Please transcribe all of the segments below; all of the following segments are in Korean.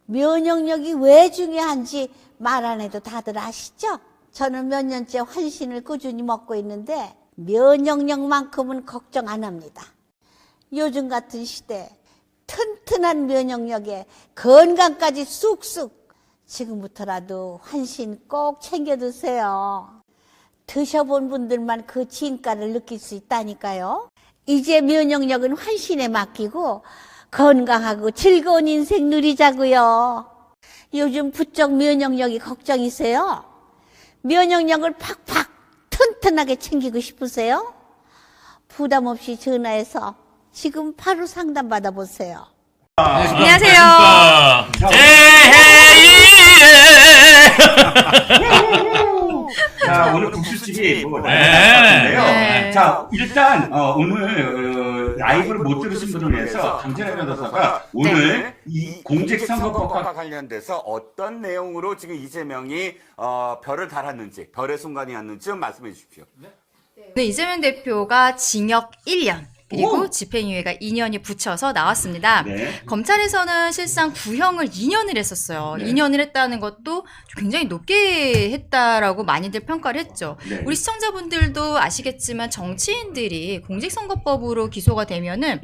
면역력이 왜 중요한지 말 안 해도 다들 아시죠? 저는 몇 년째 환신을 꾸준히 먹고 있는데 면역력만큼은 걱정 안 합니다. 요즘 같은 시대 튼튼한 면역력에 건강까지 쑥쑥, 지금부터라도 환신 꼭 챙겨 드세요. 드셔본 분들만 그 진가를 느낄 수 있다니까요. 이제 면역력은 환신에 맡기고 건강하고 즐거운 인생 누리자고요. 요즘 부쩍 면역력이 걱정이세요? 면역력을 팍팍 튼튼하게 챙기고 싶으세요? 부담 없이 전화해서 지금 바로 상담 받아보세요. 안녕하세요. 자, 오늘 국수집이 뭐 나왔는데요. 네. 자, 일단 오늘 라이브를 못 들으신 분을 위해서 강진아 변호사가 오늘 이 공직선거법과 관련돼서 어떤 내용으로 지금 이재명이 별을 달았는지, 별의 순간이 왔는지 좀 말씀해 주십시오. 네, 이재명 대표가 징역 1년 그리고 집행유예가 2년이 붙여서 나왔습니다. 네. 검찰에서는 실상 구형을 2년을 했었어요. 네. 2년을 했다는 것도 굉장히 높게 했다라고 많이들 평가를 했죠. 네. 우리 시청자분들도 아시겠지만 정치인들이 공직선거법으로 기소가 되면은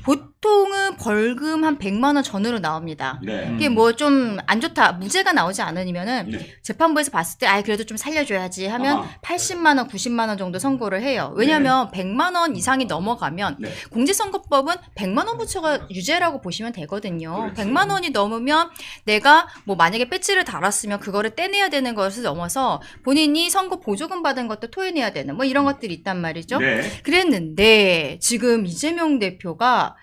보통은 벌금 한 100만 원 전후로 나옵니다. 네. 이게 뭐 좀 안 좋다, 무죄가 나오지 않으면은 네. 재판부에서 봤을 때 그래도 좀 살려줘야지 하면 80만 원, 90만 원 정도 선고를 해요. 왜냐하면 100만 원 이상이 넘어가면 네. 공직선거법은 100만 원부터가 유죄라고 보시면 되거든요. 그렇죠. 100만 원이 넘으면 내가 뭐 만약에 배지를 달았으면 그거를 떼내야 되는 것을 넘어서 본인이 선거 보조금 받은 것도 토해내야 되는 뭐 이런 것들이 있단 말이죠. 네. 그랬는데 지금 이재명 대표가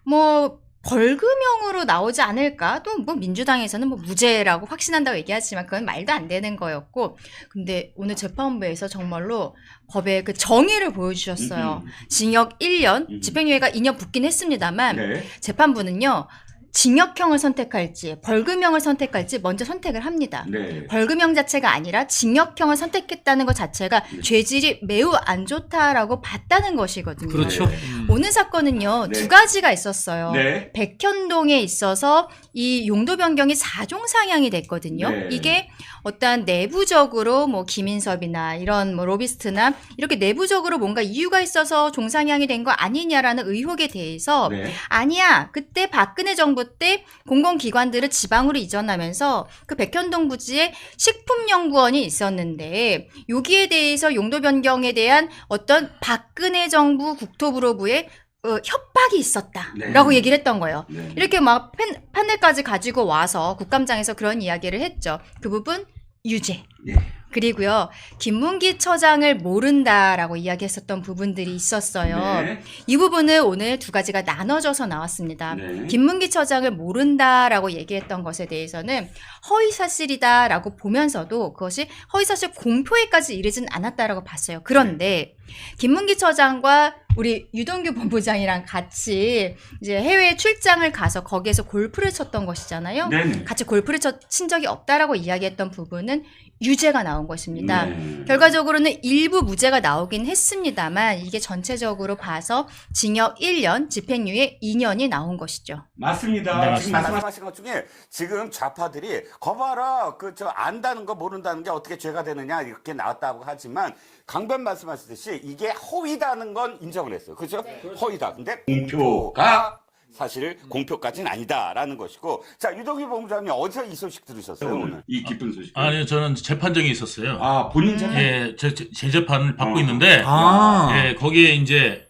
뭐 벌금형으로 나오지 않을까? 또 뭐 민주당에서는 뭐 무죄라고 확신한다고 얘기하지만 그건 말도 안 되는 거였고, 근데 오늘 재판부에서 정말로 법의 그 정의를 보여주셨어요. 징역 1년, 집행유예가 2년 붙긴 했습니다만 네. 재판부는요 징역형을 선택할지 벌금형을 선택할지 먼저 선택을 합니다. 네. 벌금형 자체가 아니라 징역형을 선택했다는 것 자체가 죄질이 매우 안 좋다라고 봤다는 것이거든요. 그렇죠. 오늘 사건은요 네. 두 가지가 있었어요. 네. 백현동에 있어서 이 용도 변경이 4종 상향이 됐거든요. 네. 이게 어떠한 내부적으로 뭐 김인섭이나 이런 뭐 로비스트나 이렇게 내부적으로 뭔가 이유가 있어서 종상향이 된 거 아니냐라는 의혹에 대해서 네. 아니야. 그때 박근혜 정부 때 공공기관들을 지방으로 이전하면서 그 백현동 부지에 식품연구원이 있었는데 여기에 대해서 용도 변경에 대한 어떤 박근혜 정부 국토부로부의 협박이 있었다라고 네. 얘기를 했던 거예요. 네. 이렇게 막 판넬까지 가지고 와서 국감장에서 그런 이야기를 했죠. 그 부분 유죄. 네. 그리고요, 김문기 처장을 모른다라고 이야기했었던 부분들이 있었어요. 네. 이 부분을 오늘 두 가지가 나눠져서 나왔습니다. 네. 김문기 처장을 모른다라고 얘기했던 것에 대해서는 허위사실이다라고 보면서도 그것이 허위사실 공표에까지 이르진 않았다라고 봤어요. 그런데 김문기 처장과 우리 유동규 본부장이랑 같이 이제 해외 출장을 가서 거기에서 골프를 쳤던 것이잖아요. 네네. 같이 골프를 친 적이 없다라고 이야기했던 부분은 유죄가 나온 것입니다. 네. 결과적으로는 일부 무죄가 나오긴 했습니다만 이게 전체적으로 봐서 징역 1년, 집행유예 2년이 나온 것이죠. 맞습니다. 네, 지금 맞습니다. 말씀하신 것 중에 지금 좌파들이 거봐라 저 안다는 거 모른다는 게 어떻게 죄가 되느냐 이렇게 나왔다고 하지만 강변 말씀하셨듯이 이게 허위다는 건 인정을 했어요. 그렇죠? 허위다. 근데 공표가 사실 공표까지는 아니다라는 것이고, 자 유동규 본부장님 어디서 이 소식 들으셨어요 오늘? 이 기쁜 소식. 아니요, 저는 재판정이 있었어요. 아 본인 재판? 예, 제 재판을 받고 있는데, 아. 예, 거기에 이제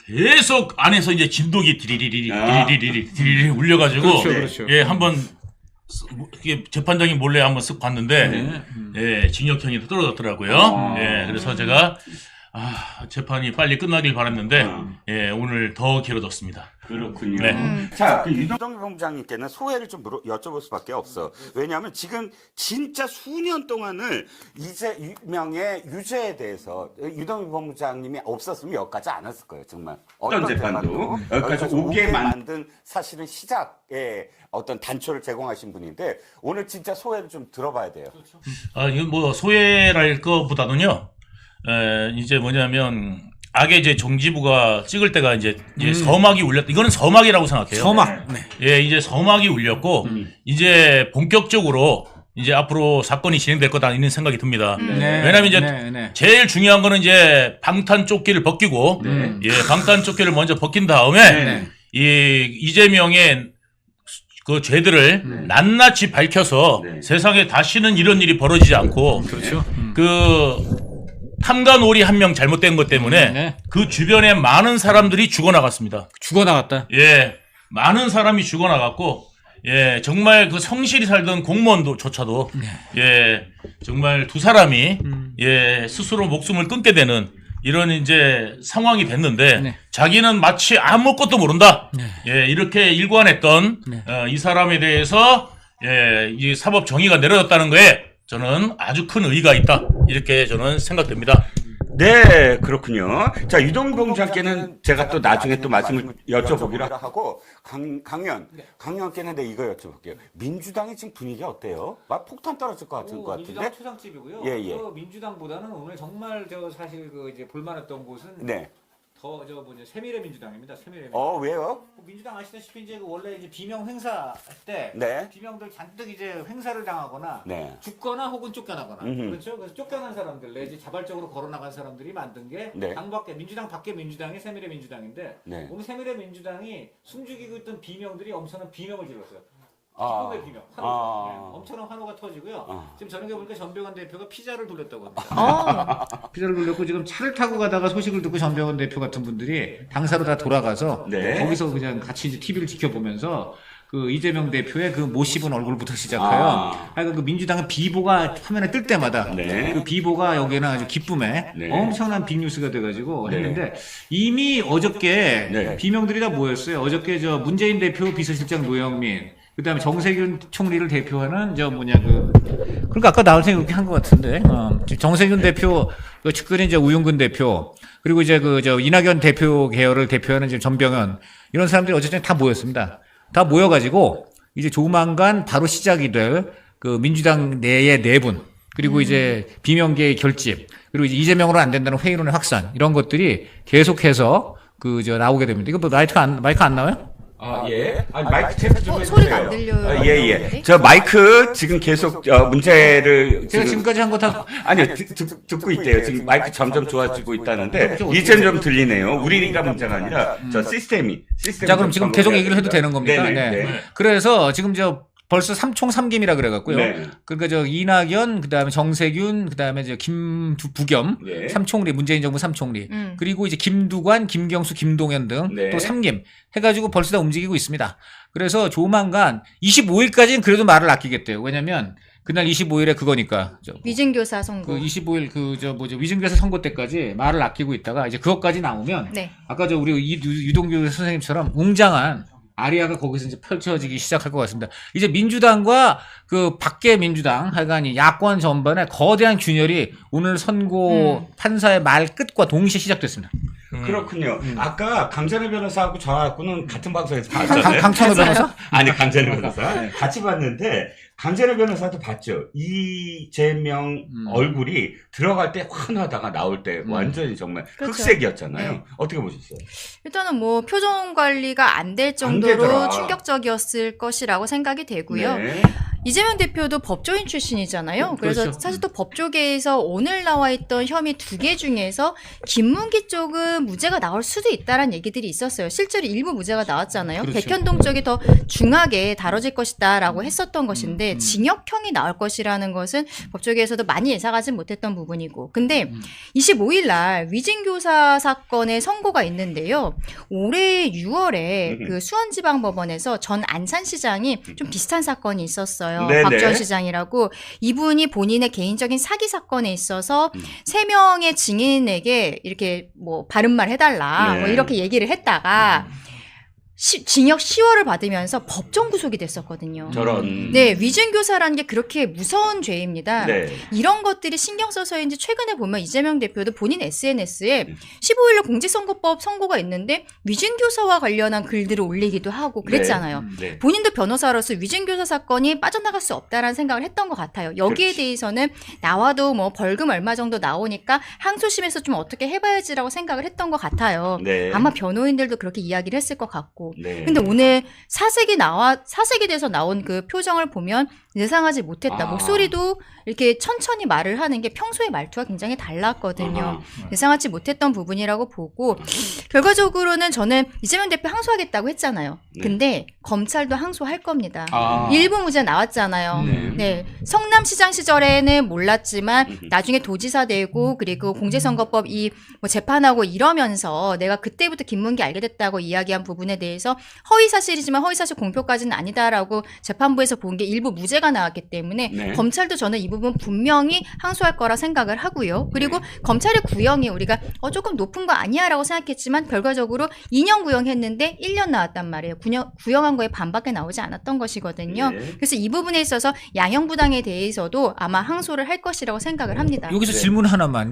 계속 안에서 이제 진동이 디리리리 울려가지고, 그렇죠, 그렇죠. 예, 한번 이게 재판장이 몰래 한번 쓱 봤는데, 네. 예, 징역형이 떨어졌더라고요. 아. 예, 그래서 제가 재판이 빨리 끝나길 바랐는데, 아. 예, 오늘 더 길어졌습니다. 그렇군요. 네. 자, 그 유동규 본부장님께는 소회를 좀 여쭤볼 수밖에 없어. 왜냐하면 지금 진짜 수년 동안을 이재명의 유죄에 대해서 유동규 본부장님이 없었으면 여기까지 안 왔을 거예요, 정말. 어떤 재판도 여기까지 오게 만든 사실은 시작의 어떤 단초를 제공하신 분인데 오늘 진짜 소회를 좀 들어봐야 돼요. 이건 뭐 소외랄 것보다는요, 이제 뭐냐면 악의 이제 정지부가 찍을 때가 이제 서막이 울렸다. 이거는 서막이라고 생각해요. 서막. 네. 예, 이제 서막이 울렸고 이제 본격적으로 이제 앞으로 사건이 진행될 거다 이런 생각이 듭니다. 네. 왜냐면 이제 네. 제일 중요한 거는 이제 방탄 조끼를 벗기고 예, 방탄 조끼를 먼저 벗긴 다음에 네. 이 이재명의 그 죄들을 낱낱이 밝혀서 네. 세상에 다시는 이런 일이 벌어지지 않고 그렇죠. 그 탐관오리 한 명 잘못된 것 때문에 네. 그 주변에 많은 사람들이 죽어나갔습니다. 죽어나갔다. 예, 많은 사람이 죽어나갔고, 예, 정말 그 성실히 살던 공무원조차도, 예, 정말 두 사람이, 예, 스스로 목숨을 끊게 되는 이런 이제 상황이 됐는데, 네. 자기는 마치 아무것도 모른다. 네. 예, 이렇게 일관했던, 네. 이 사람에 대해서, 예, 이 사법 정의가 내려졌다는 거에 저는 아주 큰 의의가 있다. 이렇게 저는 생각됩니다. 네, 그렇군요. 자, 유동규 본부장께는 제가 또 나중에 또 말씀을 여쭤보기로 하고, 강연께는 내 이거 여쭤볼게요. 민주당의 지금 분위기가 어때요? 막 폭탄 떨어질 것 같은 것 민주당 같은데? 초상집이고요. 예, 예. 그 민주당보다는 오늘 정말 사실 이제 볼만했던 곳은 네. 더 새미래민주당입니다. 새미래민주당. 왜요? 민주당 아시다시피 이제 원래 이제 비명 행사 때 네. 비명들 잔뜩 이제 행사를 당하거나 네. 죽거나 혹은 쫓겨나거나 음흠. 그렇죠. 그래서 쫓겨난 사람들 내지 자발적으로 걸어나간 사람들이 만든 게 네. 당 밖에 민주당 밖에 민주당이 새미래민주당인데 네. 오늘 새미래민주당이 숨죽이고 있던 비명들이 엄청난 비명을 질렀어요. 아. 기쁨의 비명. 아. 네, 엄청난 환호가 터지고요. 아. 지금 저녁에 보니까 전병헌 대표가 피자를 돌렸다고 합니다. 어. 피자를 돌렸고 지금 차를 타고 가다가 소식을 듣고 전병헌 대표 같은 분들이 당사로 다 돌아가서 네. 거기서 그냥 같이 이제 TV를 지켜보면서 그 이재명 대표의 그 못 씹은 얼굴부터 시작해요. 아. 하여간 그 민주당의 비보가 화면에 뜰 때마다 네. 그 비보가 여기는 아주 기쁨에 네. 엄청난 빅뉴스가 돼가지고 네. 했는데 이미 어저께 네. 비명들이 다 모였어요. 어저께 저 문재인 대표 비서실장 노영민 그다음에 정세균 총리를 대표하는 그러니까 아까 나올 때 그렇게 한 것 같은데 정세균 대표 그 측근인 이제 우윤근 대표 그리고 이제 이낙연 대표 계열을 대표하는 이제 전병헌 이런 사람들이 어쨌든 다 모였습니다. 다 모여가지고 이제 조만간 바로 시작이 될 그 민주당 내의 내분 그리고 이제 비명계의 결집 그리고 이제 이재명으로 안 된다는 회의론의 확산 이런 것들이 계속해서 나오게 됩니다. 이거 뭐 마이크 안 나와요? 예. 마이크 테스트 좀 소리가 안 해주세요. 들려요. 예. 저 마이크 지금 계속 문제를 제가 지금까지 한 거 다 아니요 듣고 있대요. 지금 마이크 점점 좋아지고 있다는데 이젠 좀 들리네요. 우리가 문제가 아니라 저 시스템이. 자, 그럼 지금 계속 얘기를 해도 되는 겁니까? 네네. 그래서 지금 벌써 삼총삼김이라 그래갖고요. 네. 그러니까 이낙연, 그다음에 정세균, 그다음에 부겸, 네. 삼총리, 문재인 정부 삼총리, 그리고 이제 김두관, 김경수, 김동연 등 네. 또 삼김 해가지고 벌써 다 움직이고 있습니다. 그래서 조만간 25일까지는 그래도 말을 아끼겠대요. 왜냐면 그날 25일에 그거니까. 위증교사 선고. 25일 위증교사 선거 때까지 말을 아끼고 있다가 이제 그것까지 나오면 네. 아까 우리 유동규 선생님처럼 웅장한 아리아가 거기서 이제 펼쳐지기 시작할 것 같습니다. 이제 민주당과 그 밖의 민주당, 하여간 이 야권 전반에 거대한 균열이 오늘 선고 판사의 말 끝과 동시에 시작됐습니다. 그렇군요. 아까 강찬호 변호사하고 저하고는 같은 방송에서 봤잖아요. 강찬호 변호사? 아니 강찬호 변호사 같이 봤는데 강찬호 변호사도 봤죠. 이재명 얼굴이 들어갈 때 환하다가 나올 때 완전히 정말 그렇죠. 흑색이었잖아요. 네. 어떻게 보셨어요? 일단은 뭐 표정 관리가 안 될 되더라. 정도로 충격적이었을 것이라고 생각이 되고요. 네. 이재명 대표도 법조인 출신이잖아요. 그래서 그렇죠. 사실 또 법조계에서 오늘 나와 있던 혐의 2개 중에서 김문기 쪽은 무죄가 나올 수도 있다라는 얘기들이 있었어요. 실제로 일부 무죄가 나왔잖아요. 그렇죠. 백현동 쪽이 더 중하게 다뤄질 것이다라고 했었던 것인데 징역형이 나올 것이라는 것은 법조계에서도 많이 예상하지 못했던 부분이고. 근데 25일 날 위증교사 사건의 선고가 있는데요. 올해 6월에 그 수원지방법원에서 전 안산시장이 좀 비슷한 사건이 있었어요. 네네. 박주원 시장이라고 이분이 본인의 개인적인 사기 사건에 있어서 3명의 증인에게 이렇게 뭐 바른말 해달라 네. 뭐 이렇게 얘기를 했다가 징역 10월을 받으면서 법정 구속이 됐었거든요. 저런. 네, 위증교사라는 게 그렇게 무서운 죄입니다. 네. 이런 것들이 신경 써서인지 최근에 보면 이재명 대표도 본인 SNS에 15일로 공직선거법 선고가 있는데 위증교사와 관련한 글들을 올리기도 하고 그랬잖아요. 네. 본인도 변호사로서 위증교사 사건이 빠져나갈 수 없다라는 생각을 했던 것 같아요. 여기에 그렇지. 대해서는 나와도 뭐 벌금 얼마 정도 나오니까 항소심에서 좀 어떻게 해봐야지라고 생각을 했던 것 같아요. 네. 아마 변호인들도 그렇게 이야기를 했을 것 같고. 네. 근데 오늘 사색이 돼서 나온 그 표정을 보면 예상하지 못했다. 아. 목소리도 이렇게 천천히 말을 하는 게 평소의 말투와 굉장히 달랐거든요. 예상하지 못했던 부분이라고 보고 결과적으로는 저는 이재명 대표 항소하겠다고 했잖아요. 네. 근데 검찰도 항소할 겁니다. 아. 일부 무죄 나왔잖아요. 네. 네. 성남시장 시절에는 몰랐지만 나중에 도지사 되고 그리고 공직선거법 뭐 재판하고 이러면서 내가 그때부터 김문기 알게 됐다고 이야기한 부분에 대해서 허위사실이지만 허위사실 공표까지는 아니다라고 재판부에서 본 게 일부 무죄가 나왔기 때문에 네. 검찰도 저는 이 부분 분명히 항소할 거라 생각을 하고요. 그리고 네. 검찰의 구형이 우리가 조금 높은 거 아니야라고 생각했지만 결과적으로 2년 구형했는데 1년 나왔단 말이에요. 구형한 거에 반밖에 나오지 않았던 것이거든요. 네. 그래서 이 부분에 있어서 양형부당에 대해서도 아마 항소를 할 것이라고 생각을 합니다. 여기서 네. 질문 하나만.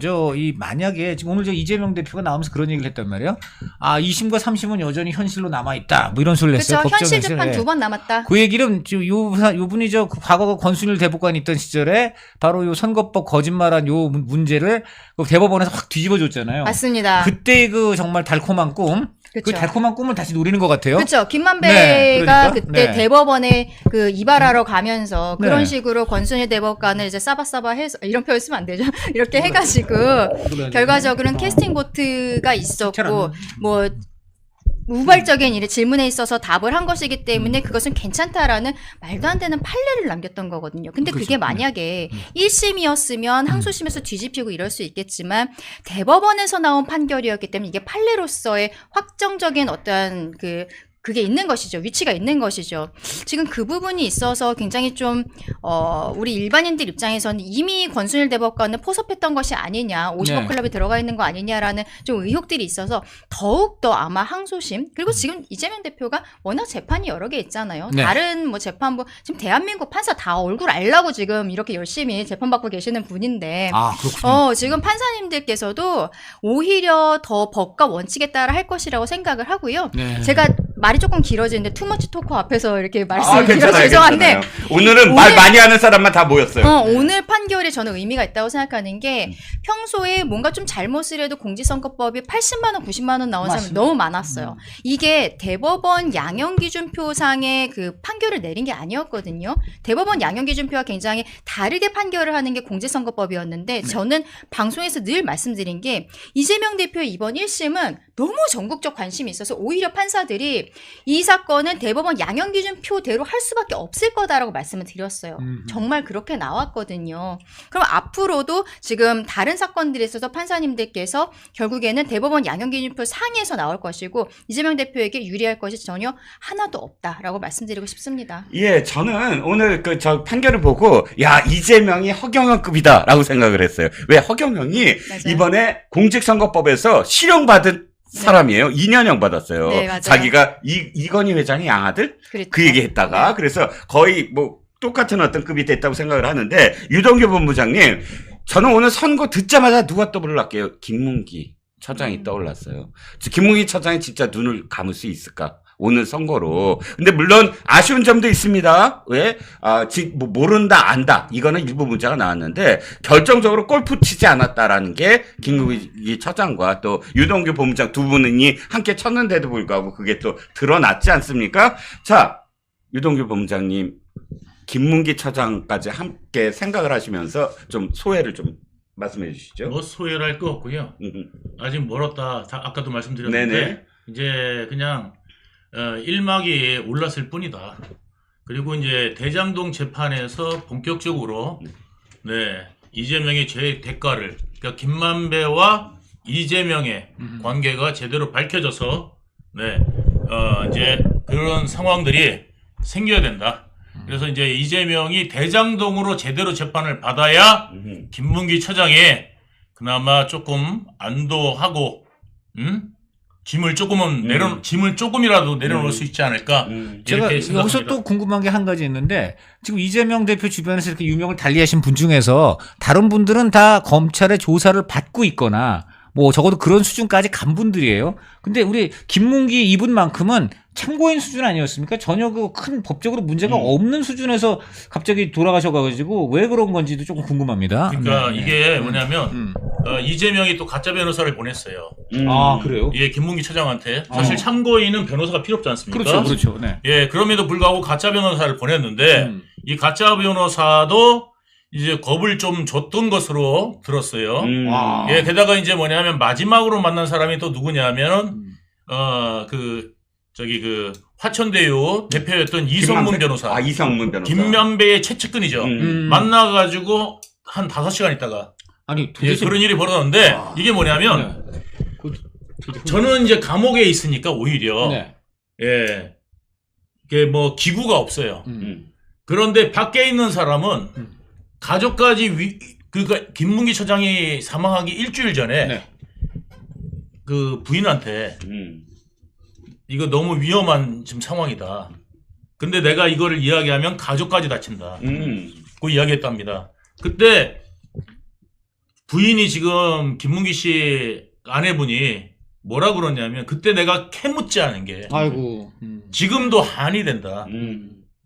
만약에 지금 오늘 이재명 대표가 나오면서 그런 얘기를 했단 말이에요. 2심과 3심은 여전히 현실로 남아있다. 뭐 이런 소리를 했어요. 그렇죠. 현실 법정에서. 재판 예. 2번 남았다. 그 얘기는 지금 요 분이 과거 권순일 대법관이 있던 시절에 바로 요 선거법 거짓말한 요 문제를 그 대법원에서 확 뒤집어줬잖아요. 맞습니다. 그때 그 정말 달콤한 꿈, 그 그렇죠. 달콤한 꿈을 다시 누리는 것 같아요. 그렇죠. 김만배가 네, 그러니까. 그때 네. 대법원에 그 이발하러 가면서 그런 네. 식으로 권순일 대법관을 이제 싸바싸바 해서 이런 표현 쓰면 안 되죠. 이렇게 해가지고 결과적으로는 캐스팅 보트가 있었고 뭐 우발적인 일에 질문에 있어서 답을 한 것이기 때문에 그것은 괜찮다라는 말도 안 되는 판례를 남겼던 거거든요. 근데 그게 만약에 1심이었으면 항소심에서 뒤집히고 이럴 수 있겠지만 대법원에서 나온 판결이었기 때문에 이게 판례로서의 확정적인 어떤 그게 있는 것이죠. 위치가 있는 것이죠. 지금 그 부분이 있어서 굉장히 좀 우리 일반인들 입장에서는 이미 권순일 대법관은 포섭했던 것이 아니냐, 50억 네. 클럽에 들어가 있는 거 아니냐라는 좀 의혹들이 있어서 더욱더 아마 항소심, 그리고 지금 이재명 대표가 워낙 재판이 여러 개 있잖아요. 네. 다른 뭐 재판부, 지금 대한민국 판사 다 얼굴 알라고 지금 이렇게 열심히 재판받고 계시는 분인데 그렇군요. 지금 판사님들께서도 오히려 더 법과 원칙에 따라 할 것이라고 생각을 하고요. 네. 제가 말이 조금 길어지는데 투머치 토크 앞에서 이렇게 말씀을 드려서 괜찮아요. 죄송한데 괜찮아요. 오늘은 말 많이 하는 사람만 다 모였어요. 오늘 판결이 저는 의미가 있다고 생각하는 게 평소에 뭔가 좀 잘못을 해도 공직선거법이 80만 원, 90만 원 나온 사람이 너무 많았어요. 이게 대법원 양형기준표상의 그 판결을 내린 게 아니었거든요. 대법원 양형기준표와 굉장히 다르게 판결을 하는 게 공직선거법이었는데 저는 방송에서 늘 말씀드린 게 이재명 대표의 이번 1심은 너무 전국적 관심이 있어서 오히려 판사들이 이 사건은 대법원 양형기준표대로 할 수밖에 없을 거다라고 말씀을 드렸어요. 정말 그렇게 나왔거든요. 그럼 앞으로도 지금 다른 사건들에 있어서 판사님들께서 결국에는 대법원 양형기준표 상위에서 나올 것이고 이재명 대표에게 유리할 것이 전혀 하나도 없다라고 말씀드리고 싶습니다. 예, 저는 오늘 저 판결을 보고 야, 이재명이 허경영급이다라고 생각을 했어요. 왜 허경영이 맞아요. 이번에 공직선거법에서 실형받은 사람이에요. 2년형 받았어요. 네, 맞아요. 자기가 이건희 회장의 양아들 그렇죠. 그 얘기했다가 그래서 거의 뭐 똑같은 어떤 급이 됐다고 생각을 하는데 유동규 본부장님, 저는 오늘 선거 듣자마자 누가 떠올랐게요? 김문기 처장이 떠올랐어요. 김문기 처장이 진짜 눈을 감을 수 있을까? 오늘 선거로. 근데 물론 아쉬운 점도 있습니다. 왜? 모른다, 안다. 이거는 일부 문제가 나왔는데 결정적으로 골프 치지 않았다라는 게 김문기 처장과 또 유동규 본부장 두 분이 함께 쳤는데도 불구하고 그게 또 드러났지 않습니까? 자, 유동규 본부장님, 김문기 처장까지 함께 생각을 하시면서 좀 소회를 좀 말씀해 주시죠. 뭐 소외할 거 없고요. 아직 멀었다. 아까도 말씀드렸는데 네네. 이제 그냥 1막이 올랐을 뿐이다. 그리고 이제 대장동 재판에서 본격적으로 이재명의 죄의 대가를, 그러니까 김만배와 이재명의 관계가 제대로 밝혀져서 이제 그런 상황들이 생겨야 된다. 그래서 이제 이재명이 대장동으로 제대로 재판을 받아야 김문기 처장이 그나마 조금 안도하고 짐을 짐을 조금이라도 내려놓을 수 있지 않을까 제가 이렇게 생각합니다. 여기서 또 궁금한 게 한 가지 있는데 지금 이재명 대표 주변에서 이렇게 유명을 달리하신 분 중에서 다른 분들은 다 검찰의 조사를 받고 있거나 뭐 적어도 그런 수준까지 간 분들이에요. 근데 우리 김문기 이분만큼은 참고인 수준 아니었습니까? 전혀 그 큰 법적으로 문제가 없는 수준에서 갑자기 돌아가셔가지고 왜 그런 건지도 조금 궁금합니다. 그러니까 네. 이게 뭐냐면 이재명이 또 가짜 변호사를 보냈어요. 아 그래요? 예, 김문기 처장한테 사실 참고인은 변호사가 필요 없지 않습니까? 그렇죠, 그렇죠. 네. 예, 그럼에도 불구하고 가짜 변호사를 보냈는데 이 가짜 변호사도 이제 겁을 좀 줬던 것으로 들었어요. 와. 예, 게다가 이제 뭐냐면 마지막으로 만난 사람이 또 누구냐면 그 화천대유 대표였던 이성문 변호사. 아, 이성문 변호사. 김면배의 최측근이죠. 만나가지고 한 5시간 있다가 아니 예, 도대체 그런 일이 벌어졌는데 이게 뭐냐면 저는 이제 감옥에 있으니까 오히려 네. 예, 이게 뭐 기구가 없어요. 음. 그런데 밖에 있는 사람은 가족까지 그러니까 김문기 처장이 사망하기 일주일 전에 네. 그 부인한테 이거 너무 위험한 지금 상황이다. 근데 내가 이거를 이야기하면 가족까지 다친다. 그 이야기했답니다. 그때 부인이 지금 김문기 씨 아내분이 뭐라 그러냐면 그때 내가 캐묻지 않은 게 아이고. 지금도 한이 된다.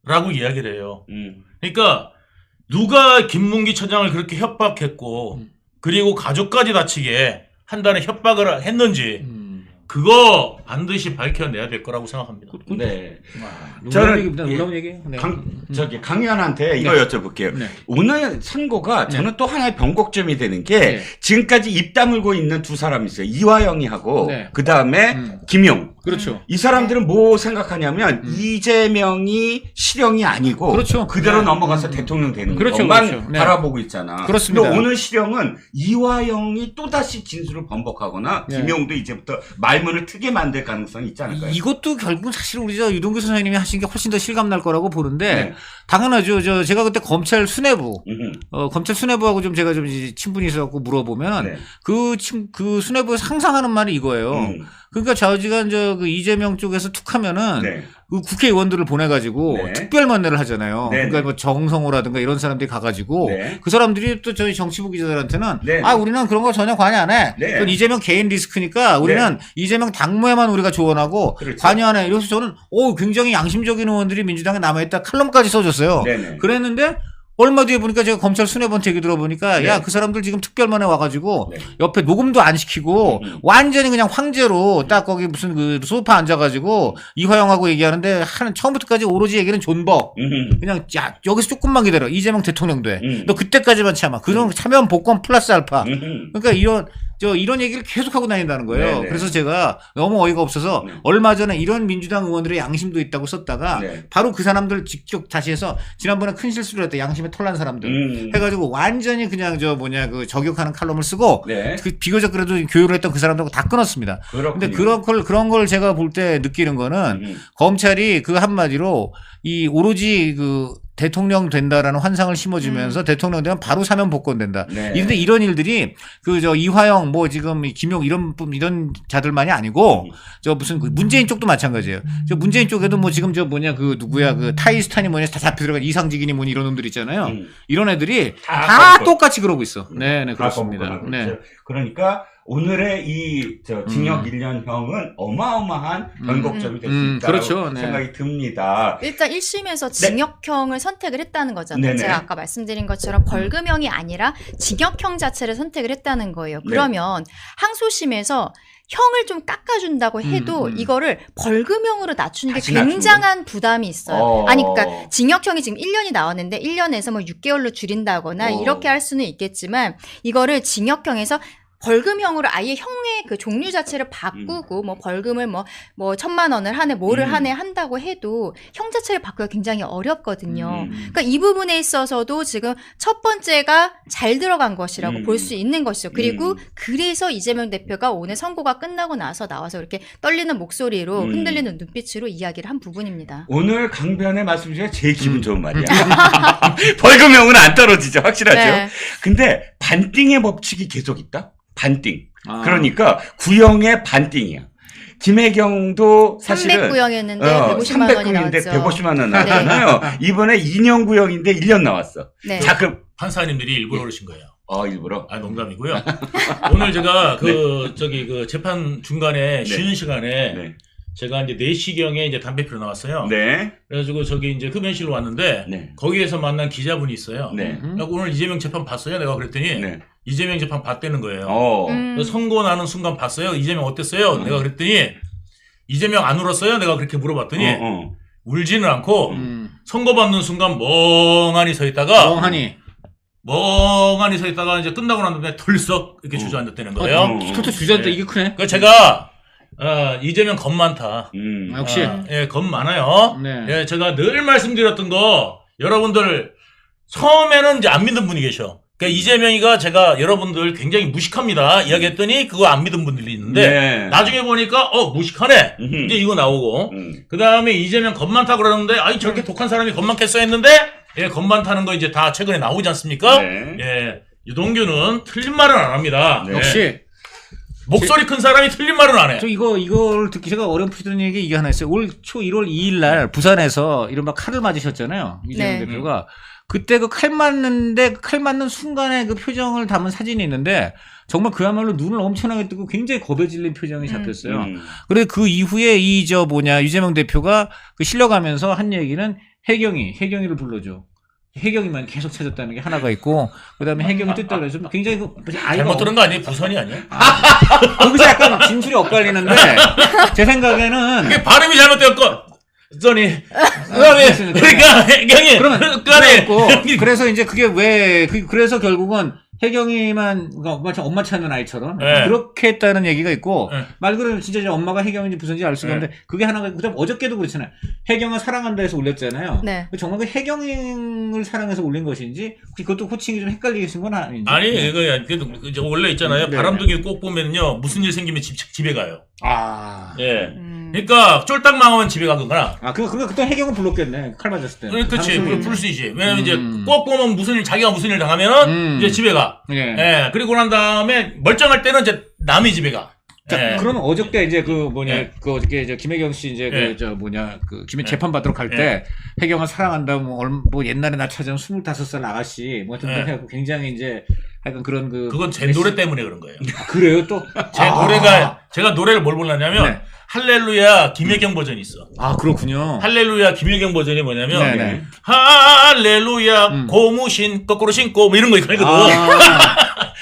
라고 이야기를 해요. 그러니까 누가 김문기 처장을 그렇게 협박했고 그리고 가족까지 다치게 한다는 협박을 했는지 그거 반드시 밝혀내야 될 거라고 생각합니다. 네. 저는 저는 놀라운 얘기예요. 네. 강의원한테 이거 여쭤볼게요. 네. 오늘 선고가 저는 또 하나의 변곡점이 되는 게 네. 지금까지 입 다물고 있는 두 사람이 있어요. 이화영이 하고 네. 그 다음에 김용. 그렇죠. 이 사람들은 뭐 생각하냐면 이재명이 실형이 아니고 그렇죠. 그대로 네. 넘어가서 대통령 되는 그렇죠, 것만 그렇죠. 네. 바라보고 있잖아. 그렇습니다. 근데 오늘 실형은 이화영이 또다시 진술을 번복하거나 네. 김용도 이제부터 말문을 트게 만들 가능성이 있지 않을까요? 이것도 결국은 사실 우리 저 유동규 선생님이 하신 게 훨씬 더 실감날 거라고 보는데 네. 당연하죠. 제가 그때 검찰 수뇌부 음흠. 검찰 수뇌부하고 좀 제가 좀 이제 친분이 있어갖고 물어보면 네. 그 수뇌부에서 항상 하는 말이 이거예요. 그러니까 좌우지간 그 이재명 쪽에서 툭하면은 네. 그 국회의원들을 보내가지고 네. 특별만내를 하잖아요. 네, 그러니까 네. 뭐 정성호라든가 이런 사람들이 가가지고 네. 그 사람들이 또 저희 정치부 기자들한테는 네. 우리는 그런 거 전혀 관여 안 해. 네. 그건 이재명 개인 리스크니까 우리는 이재명 당무에만 우리가 조언하고 그렇죠. 관여 안 해. 이래서 저는 굉장히 양심적인 의원들이 민주당에 남아있다 칼럼까지 써줬어요. 네네. 그랬는데 얼마 뒤에 보니까 제가 검찰 수뇌부한테 얘기 들어보니까 네. 야, 그 사람들 지금 특별만에 와가지고 네. 옆에 녹음도 안 시키고 완전히 그냥 황제로 딱 거기 무슨 그 소파 앉아가지고 이화영하고 얘기하는데 처음부터까지 오로지 얘기는 존버. 그냥 야, 여기서 조금만 기다려. 이재명 대통령 돼. 너 그때까지만 참아. 그런 참여한 복권 플러스 알파. 그러니까 이런 얘기를 계속 하고 다닌다는 거예요. 네네. 그래서 제가 너무 어이가 없어서 얼마 전에 이런 민주당 의원들의 양심도 있다고 썼다가 네. 바로 그 사람들 직접 다시 해서 지난번에 큰 실수를 했다. 양심에 털난 사람들. 해가지고 완전히 그냥 그 저격하는 칼럼을 쓰고 네. 그 비교적 그래도 교류를 했던 그 사람들하고 다 끊었습니다. 근데 그런 걸 제가 볼 때 느끼는 거는 검찰이 그 한마디로 이 오로지 그 대통령 된다라는 환상을 심어주면서 대통령 되면 바로 사면 복권된다. 네. 근데 이런 일들이 이화영 뭐 지금 김용 이런 자들만이 아니고 무슨 그 문재인 쪽도 마찬가지예요. 문재인 쪽에도 뭐 지금 누구야 그 타이스탄이 다 잡혀 들어간 이상직인이 뭐니 이런 놈들 있잖아요. 이런 애들이 다 똑같이 그러고 있어. 네, 그렇습니다. 네. 그러니까 오늘의 이 징역 1년형은 어마어마한 변곡점이 될 수 있다고 그렇죠. 네. 생각이 듭니다. 일단 1심에서 징역형을 선택을 했다는 거잖아요. 네네. 제가 아까 말씀드린 것처럼 벌금형이 아니라 징역형 자체를 선택을 했다는 거예요. 그러면 항소심에서 형을 좀 깎아준다고 해도 이거를 벌금형으로 낮추는 게 다시 굉장한 부담이 있어요. 그러니까 징역형이 지금 1년이 나왔는데 1년에서 뭐 6개월로 줄인다거나 이렇게 할 수는 있겠지만 이거를 징역형에서 벌금형으로 아예 형의 그 종류 자체를 바꾸고 뭐 벌금을 뭐 1,000만 원을 하네 뭐를 하네 한다고 해도 형 자체를 바꾸기가 굉장히 어렵거든요. 그러니까 이 부분에 있어서도 지금 첫 번째가 잘 들어간 것이라고 볼 수 있는 것이죠. 그리고 그래서 이재명 대표가 오늘 선고가 끝나고 나서 나와서 이렇게 떨리는 목소리로 흔들리는 눈빛으로 이야기를 한 부분입니다. 오늘 강변의 말씀 중에 제일 기분 좋은 말이야. 벌금형은 안 떨어지죠. 확실하죠. 네. 근데 반띵의 법칙이 계속 있다. 반띵. 그러니까 구형의 반띵이야. 김혜경도 사실은 300구형이었는데 150만 원이 300구형인데 나왔죠. 150만 원 나왔잖아요. 이번에 2년 구형인데 1년 나왔어. 네. 자, 그럼 판사님들이 일부러 그러신 거예요. 일부러. 아, 농담이고요. 오늘 제가 그 재판 중간에 쉬는 시간에 네. 제가 이제 4시경에 이제 담배 피러 나왔어요. 네. 그래가지고 저기 이제 흡연실로 왔는데 네. 거기에서 만난 기자분이 있어요. 네. 그래서 오늘 이재명 재판 봤어요? 내가 그랬더니 네. 이재명 재판 봤다는 거예요. 그래서 선고 나는 순간 봤어요? 이재명 어땠어요? 내가 그랬더니 이재명 안 울었어요? 내가 그렇게 물어봤더니 울지는 않고 선고 받는 순간 멍하니 서 있다가 멍하니 서 있다가 이제 끝나고 난 다음에 덜썩 이렇게 주저앉았다는 거예요. 또 주저앉다 이게 크네. 그 제가 이재명 겁 많다. 역시. 예, 겁 많아요. 네. 예, 제가 늘 말씀드렸던 거 여러분들 처음에는 이제 안 믿는 분이 계셔. 그러니까 이재명이가 제가 여러분들 굉장히 무식합니다. 이야기했더니 그거 안 믿은 분들이 있는데 네. 나중에 보니까 무식하네. 이제 이거 나오고 그 다음에 이재명 겁 많다 그러는데 아이 저렇게 독한 사람이 겁 많겠어 했는데 예, 겁 많다는 거 이제 다 최근에 나오지 않습니까? 네. 예, 유동규는 틀린 말은 안 합니다. 네. 역시. 목소리 큰 사람이 틀린 말은 안 해. 저 이걸 듣기 제가 어렴풋한 얘기 이게 하나 있어요. 올 초 1월 2일 날 부산에서 이른바 칼을 맞으셨잖아요. 이재명 네. 대표가. 그때 그 칼 맞는데 칼 맞는 순간에 그 표정을 담은 사진이 있는데 정말 그야말로 눈을 엄청나게 뜨고 굉장히 겁에 질린 표정이 잡혔어요. 그래서 그 이후에 이재명 대표가 그 실려가면서 한 얘기는 혜경이를 불러줘. 혜경이만 계속 찾았다는 게 하나가 있고, 그 다음에 혜경이 뜻대로 그래서 굉장히 아이가. 잘못 들은 거 아니에요? 부선이 아니야? 거기서 약간 진술이 엇갈리는데, 제 생각에는. 그게 발음이 잘못되었고, 그러니까, 혜경이, 그러면 그래서 이제 그게 그래서 결국은 혜경이만, 마치 엄마 찾는 아이처럼. 네. 그렇게 했다는 얘기가 있고, 네. 말 그대로 진짜 이제 엄마가 혜경인지 부선인지 알 수가 없는데, 그게 하나가 있고, 그 다음 어저께도 그렇잖아요. 혜경을 사랑한다 해서 올렸잖아요. 네. 정말 그 혜경을 사랑해서 올린 것인지, 혹시 그것도 호칭이 좀 헷갈리신 건 아닌지. 아니, 그래도 원래 있잖아요. 네. 바람둥이 꼭 보면요. 무슨 일 생기면 집에 가요. 예. 음. 그러니까 쫄딱 망하면 집에 가거나. 그때 혜경은 불렀겠네. 칼 맞았을 때. 그렇지. 부를 수 있지. 왜냐면 이제 꼭 보면 자기가 무슨 일 당하면은 이제 집에 가. 예. 예. 그리고 난 다음에 멀쩡할 때는 이제 남의 집에 가. 자, 예. 그러면 어저께 이제 예. 어저께 이제 김혜경 씨 이제 예. 재판 받으러 갈 때 혜경을 사랑한다 뭐 옛날에 나 찾아온 25살 아가씨 뭐 등등 해갖고 굉장히 이제 하여간 그런 그건 제 노래 때문에 그런 거예요. 그래요 또? 제 노래가 제가 노래를 뭘 불렀냐면 네. 할렐루야 김혜경 버전이 있어. 그렇군요. 할렐루야 김혜경 버전이 뭐냐면 네네. 할렐루야 고무신 거꾸로 신고 뭐 이런 거 있거든.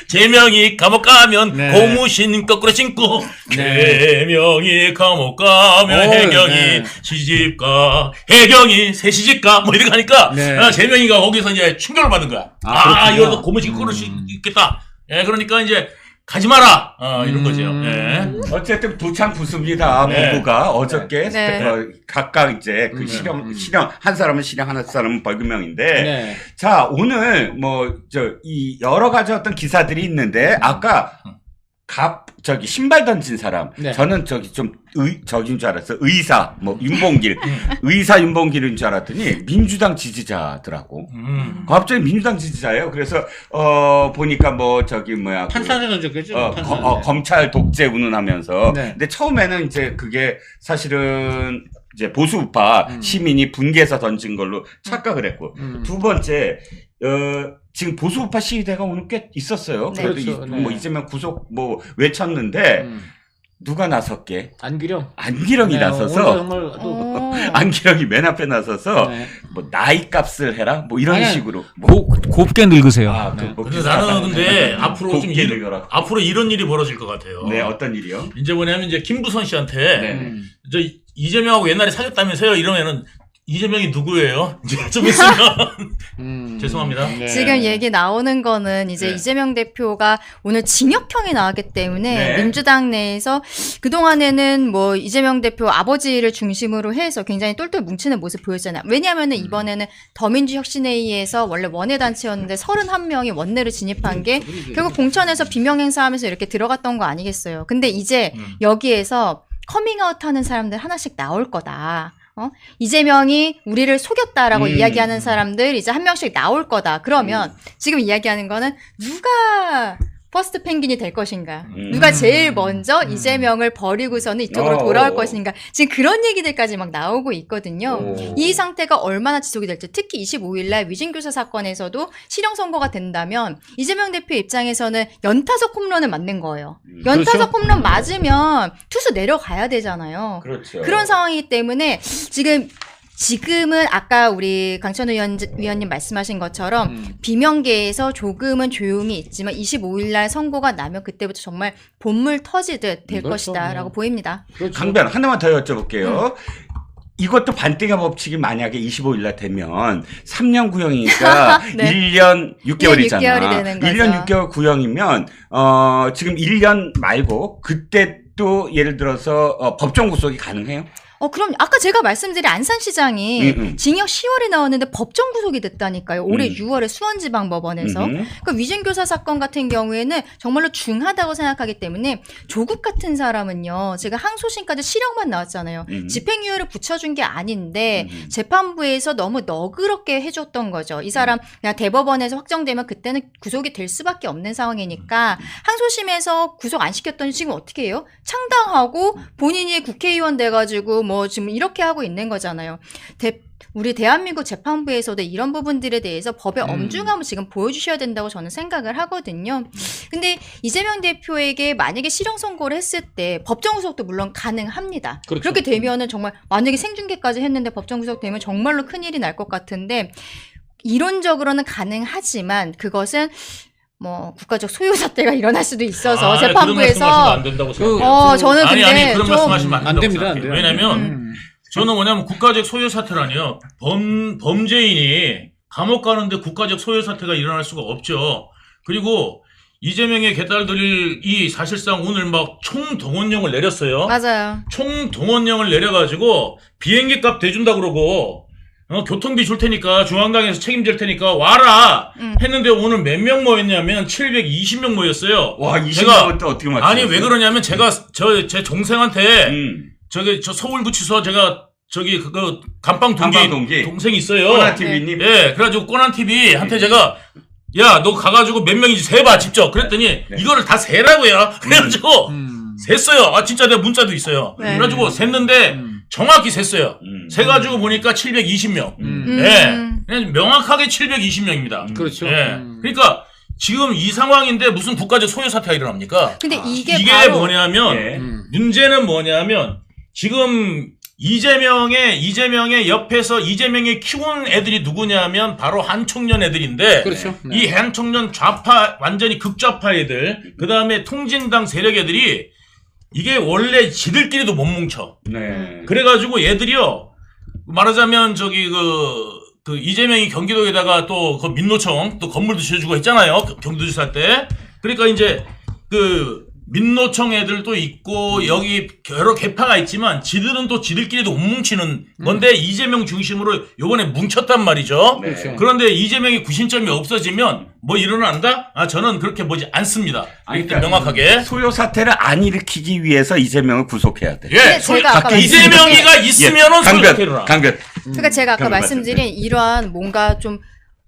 제명이 감옥 가면 네. 고무신 거꾸로 신고 네. 제명이 감옥 가면 혜경이 네. 시집가 혜경이 새 시집가 뭐 이렇게 하니까 네. 제명이가 거기서 이제 충격을 받은 거야. 그렇군요. 이거 고무신 거꾸로 신겠다. 예, 그러니까 이제 가지 마라. 이런 거죠. 예. 어쨌든 두창 부수입니다. 네. 부부가 어저께 네. 각각 이제 그 실형 한 사람은 실형 한 사람은 벌금형인데 네. 자 오늘 이 여러 가지 어떤 기사들이 있는데 아까 신발 던진 사람 네. 저는 좀 저긴 줄 알았어. 의사 윤봉길 의사 윤봉길인 줄 알았더니 민주당 지지자더라고. 갑자기 민주당 지지자예요. 그래서 보니까 판사한테 던졌겠죠. 판사한테. 검찰 독재 운운하면서 네. 근데 처음에는 이제 그게 사실은 이제 보수우파 시민이 분개해서 던진 걸로 착각을 했고 두 번째 지금 보수우파 시위대가 오늘 꽤 있었어요. 네. 그래도 그렇죠. 네. 이재명 구속 외쳤는데 누가 나섰게? 안기령이 네, 나서서 오늘 정말 또 안기령이 맨 앞에 나서서 네. 나이 값을 해라 이런 아니, 식으로 곱게 늙으세요. 근데 나는 근데 앞으로 좀 곱게 늙어라. 앞으로 이런 일이 벌어질 것 같아요. 네, 어떤 일이요? 이제 뭐냐면 이제 김부선 씨한테 네. 저 이재명하고 옛날에 사귀었다면서요? 이러면은 이재명이 누구예요? 이제 좀 있으면 죄송합니다. 네. 지금 얘기 나오는 거는 이제 네. 이재명 대표가 오늘 징역형이 나왔기 때문에 네. 민주당 내에서 그동안에는 뭐 이재명 대표 아버지를 중심으로 해서 굉장히 똘똘 뭉치는 모습 보였잖아요. 왜냐하면 이번에는 더민주혁신회의에서 원래 원내단체였는데 31명이 원내를 진입한 게 결국 공천에서 비명행사하면서 이렇게 들어갔던 거 아니겠어요. 근데 이제 여기에서 커밍아웃 하는 사람들 하나씩 나올 거다. 이재명이 우리를 속였다라고 이야기하는 사람들 이제 한 명씩 나올 거다. 그러면 지금 이야기하는 거는 누가 퍼스트 펭귄이 될 것인가? 누가 제일 먼저 이재명을 버리고서는 이쪽으로 돌아올 것인가? 지금 그런 얘기들까지 막 나오고 있거든요. 이 상태가 얼마나 지속이 될지, 특히 25일날 위증교사 사건에서도 실형 선고가 된다면 이재명 대표 입장에서는 연타석 홈런을 맞는 거예요. 연타석 그렇죠. 홈런 맞으면 투수 내려가야 되잖아요. 그렇죠. 그런 상황이기 때문에 지금은 아까 우리 강천우 위원님 말씀하신 것처럼 비명계에서 조금은 조용히 있지만 25일 날 선고가 나면 그때부터 정말 본물 터지듯 될 그렇죠. 것이다라고 보입니다. 그렇죠. 강변 하나만 더 여쭤볼게요. 이것도 반띵의 법칙이 만약에 25일 날 되면 3년 구형이니까 네. 1년 6개월이잖아. 6개월이 되는 거죠. 1년 6개월 구형이면 지금 1년 말고 그때 또 예를 들어서 법정 구속이 가능해요? 그럼 아까 제가 말씀드린 안산시장이 징역 10월에 나왔는데 법정 구속이 됐다니까요. 올해 6월에 수원지방법원에서. 그러니까 위증교사 사건 같은 경우에는 정말로 중하다고 생각하기 때문에 조국 같은 사람은요. 제가 항소심까지 실형만 나왔잖아요. 집행유예를 붙여준 게 아닌데 재판부에서 너무 너그럽게 해줬던 거죠. 이 사람 그냥 대법원에서 확정되면 그때는 구속이 될 수밖에 없는 상황이니까 항소심에서 구속 안 시켰더니 지금 어떻게 해요? 창당하고 본인이 국회의원 돼가지고 뭐 지금 이렇게 하고 있는 거잖아요. 우리 대한민국 재판부에서도 이런 부분들에 대해서 법의 엄중함을 지금 보여주셔야 된다고 저는 생각을 하거든요. 근데 이재명 대표에게 만약에 실형 선고를 했을 때 법정 구속도 물론 가능합니다. 그렇죠. 그렇게 되면은 정말 만약에 생중계까지 했는데 법정 구속되면 정말로 큰일이 날 것 같은데 이론적으로는 가능하지만 그것은 뭐 국가적 소요 사태가 일어날 수도 있어서 그런 재판부에서 말씀하시면 안 된다고 생각해요. 저는 근데 아니 그런 좀 말씀하시면 안 된다고 됩니다, 안 생각해요. 돼요. 왜냐면 저는 뭐냐면 국가적 소요 사태라니요. 범죄인이 감옥 가는데 국가적 소요 사태가 일어날 수가 없죠. 그리고 이재명의 개딸들이 사실상 오늘 막 총동원령을 내렸어요. 맞아요. 총동원령을 내려가지고 비행기 값 대준다 그러고 교통비 줄 테니까 중앙당에서 책임질 테니까 와라 했는데 오늘 몇 명 모였냐면 720명 모였어요. 와, 20명은 또 어떻게 맞추셨어요? 아니 왜 그러냐면 제가 제 동생한테 저 서울구치소 제가 그 감방 동기 동생이 있어요. 꼬나 TV님. 예, 그래가지고 꼬난 TV한테 제가 야 너 가가지고 몇 명인지 세봐 직접 그랬더니 이거를 다 세라고요. 그래가지고 셌어요. 아 진짜 내가 문자도 있어요. 네. 그래가지고 셌는데 정확히 셌어요. 세가지고 보니까 720명. 예, 그냥 명확하게 720명입니다. 그렇죠. 예, 그러니까 지금 이 상황인데 무슨 국가적 소요 사태가 일어납니까? 근데 이게 이게 바로 뭐냐면 예. 문제는 뭐냐면 지금 이재명의 옆에서 이재명이 키운 애들이 누구냐면 바로 한총련 애들인데 그렇죠. 네. 이 한총련 좌파 완전히 극좌파 애들 그다음에 통진당 세력 애들이 이게 원래 지들끼리도 못 뭉쳐. 네. 그래가지고 얘들이요 말하자면 그 이재명이 경기도에다가 또 그 민노총 또 건물도 지어주고 했잖아요. 경기도지사 때. 그러니까 이제 그 민노총 애들도 있고 여기 여러 개파가 있지만 지들은 또 지들끼리도 못 뭉치는 건데 이재명 중심으로 요번에 뭉쳤단 말이죠. 네. 그런데 이재명의 구심점이 없어지면 뭐 일어난다? 저는 그렇게 보지 않습니다. 그러니까 명확하게. 소요 사태를 안 일으키기 위해서 이재명을 구속해야 돼. 예, 제가 아까 이재명이가 있으면은 소요사태 일어나. 강변. 그러니까 제가 아까 그런 말씀드린 이러한 뭔가 좀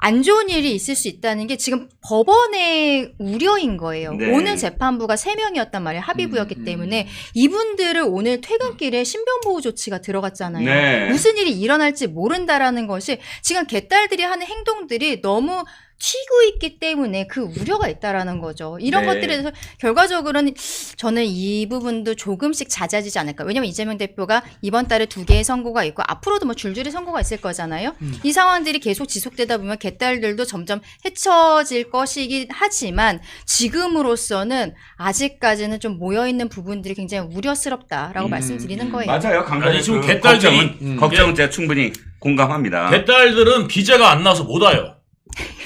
안 좋은 일이 있을 수 있다는 게 지금 법원의 우려인 거예요. 네. 오늘 재판부가 3명이었단 말이에요. 합의부였기 때문에 이분들을 오늘 퇴근길에 신변보호 조치가 들어갔잖아요. 네. 무슨 일이 일어날지 모른다라는 것이 지금 개딸들이 하는 행동들이 너무 튀고 있기 때문에 그 우려가 있다라는 거죠. 이런 네. 것들에 대해서 결과적으로는 저는 이 부분도 조금씩 잦아지지 않을까. 왜냐면 이재명 대표가 이번 달에 2개의 선고가 있고 앞으로도 뭐 줄줄이 선고가 있을 거잖아요. 이 상황들이 계속 지속되다 보면 개딸들도 점점 헤쳐질 것이긴 하지만 지금으로서는 아직까지는 좀 모여있는 부분들이 굉장히 우려스럽다라고 말씀드리는 거예요. 맞아요. 강변. 아니, 지금 개딸들이- 걱정은 제가 충분히 공감합니다. 개딸들은 비자가 안 나와서 못 와요.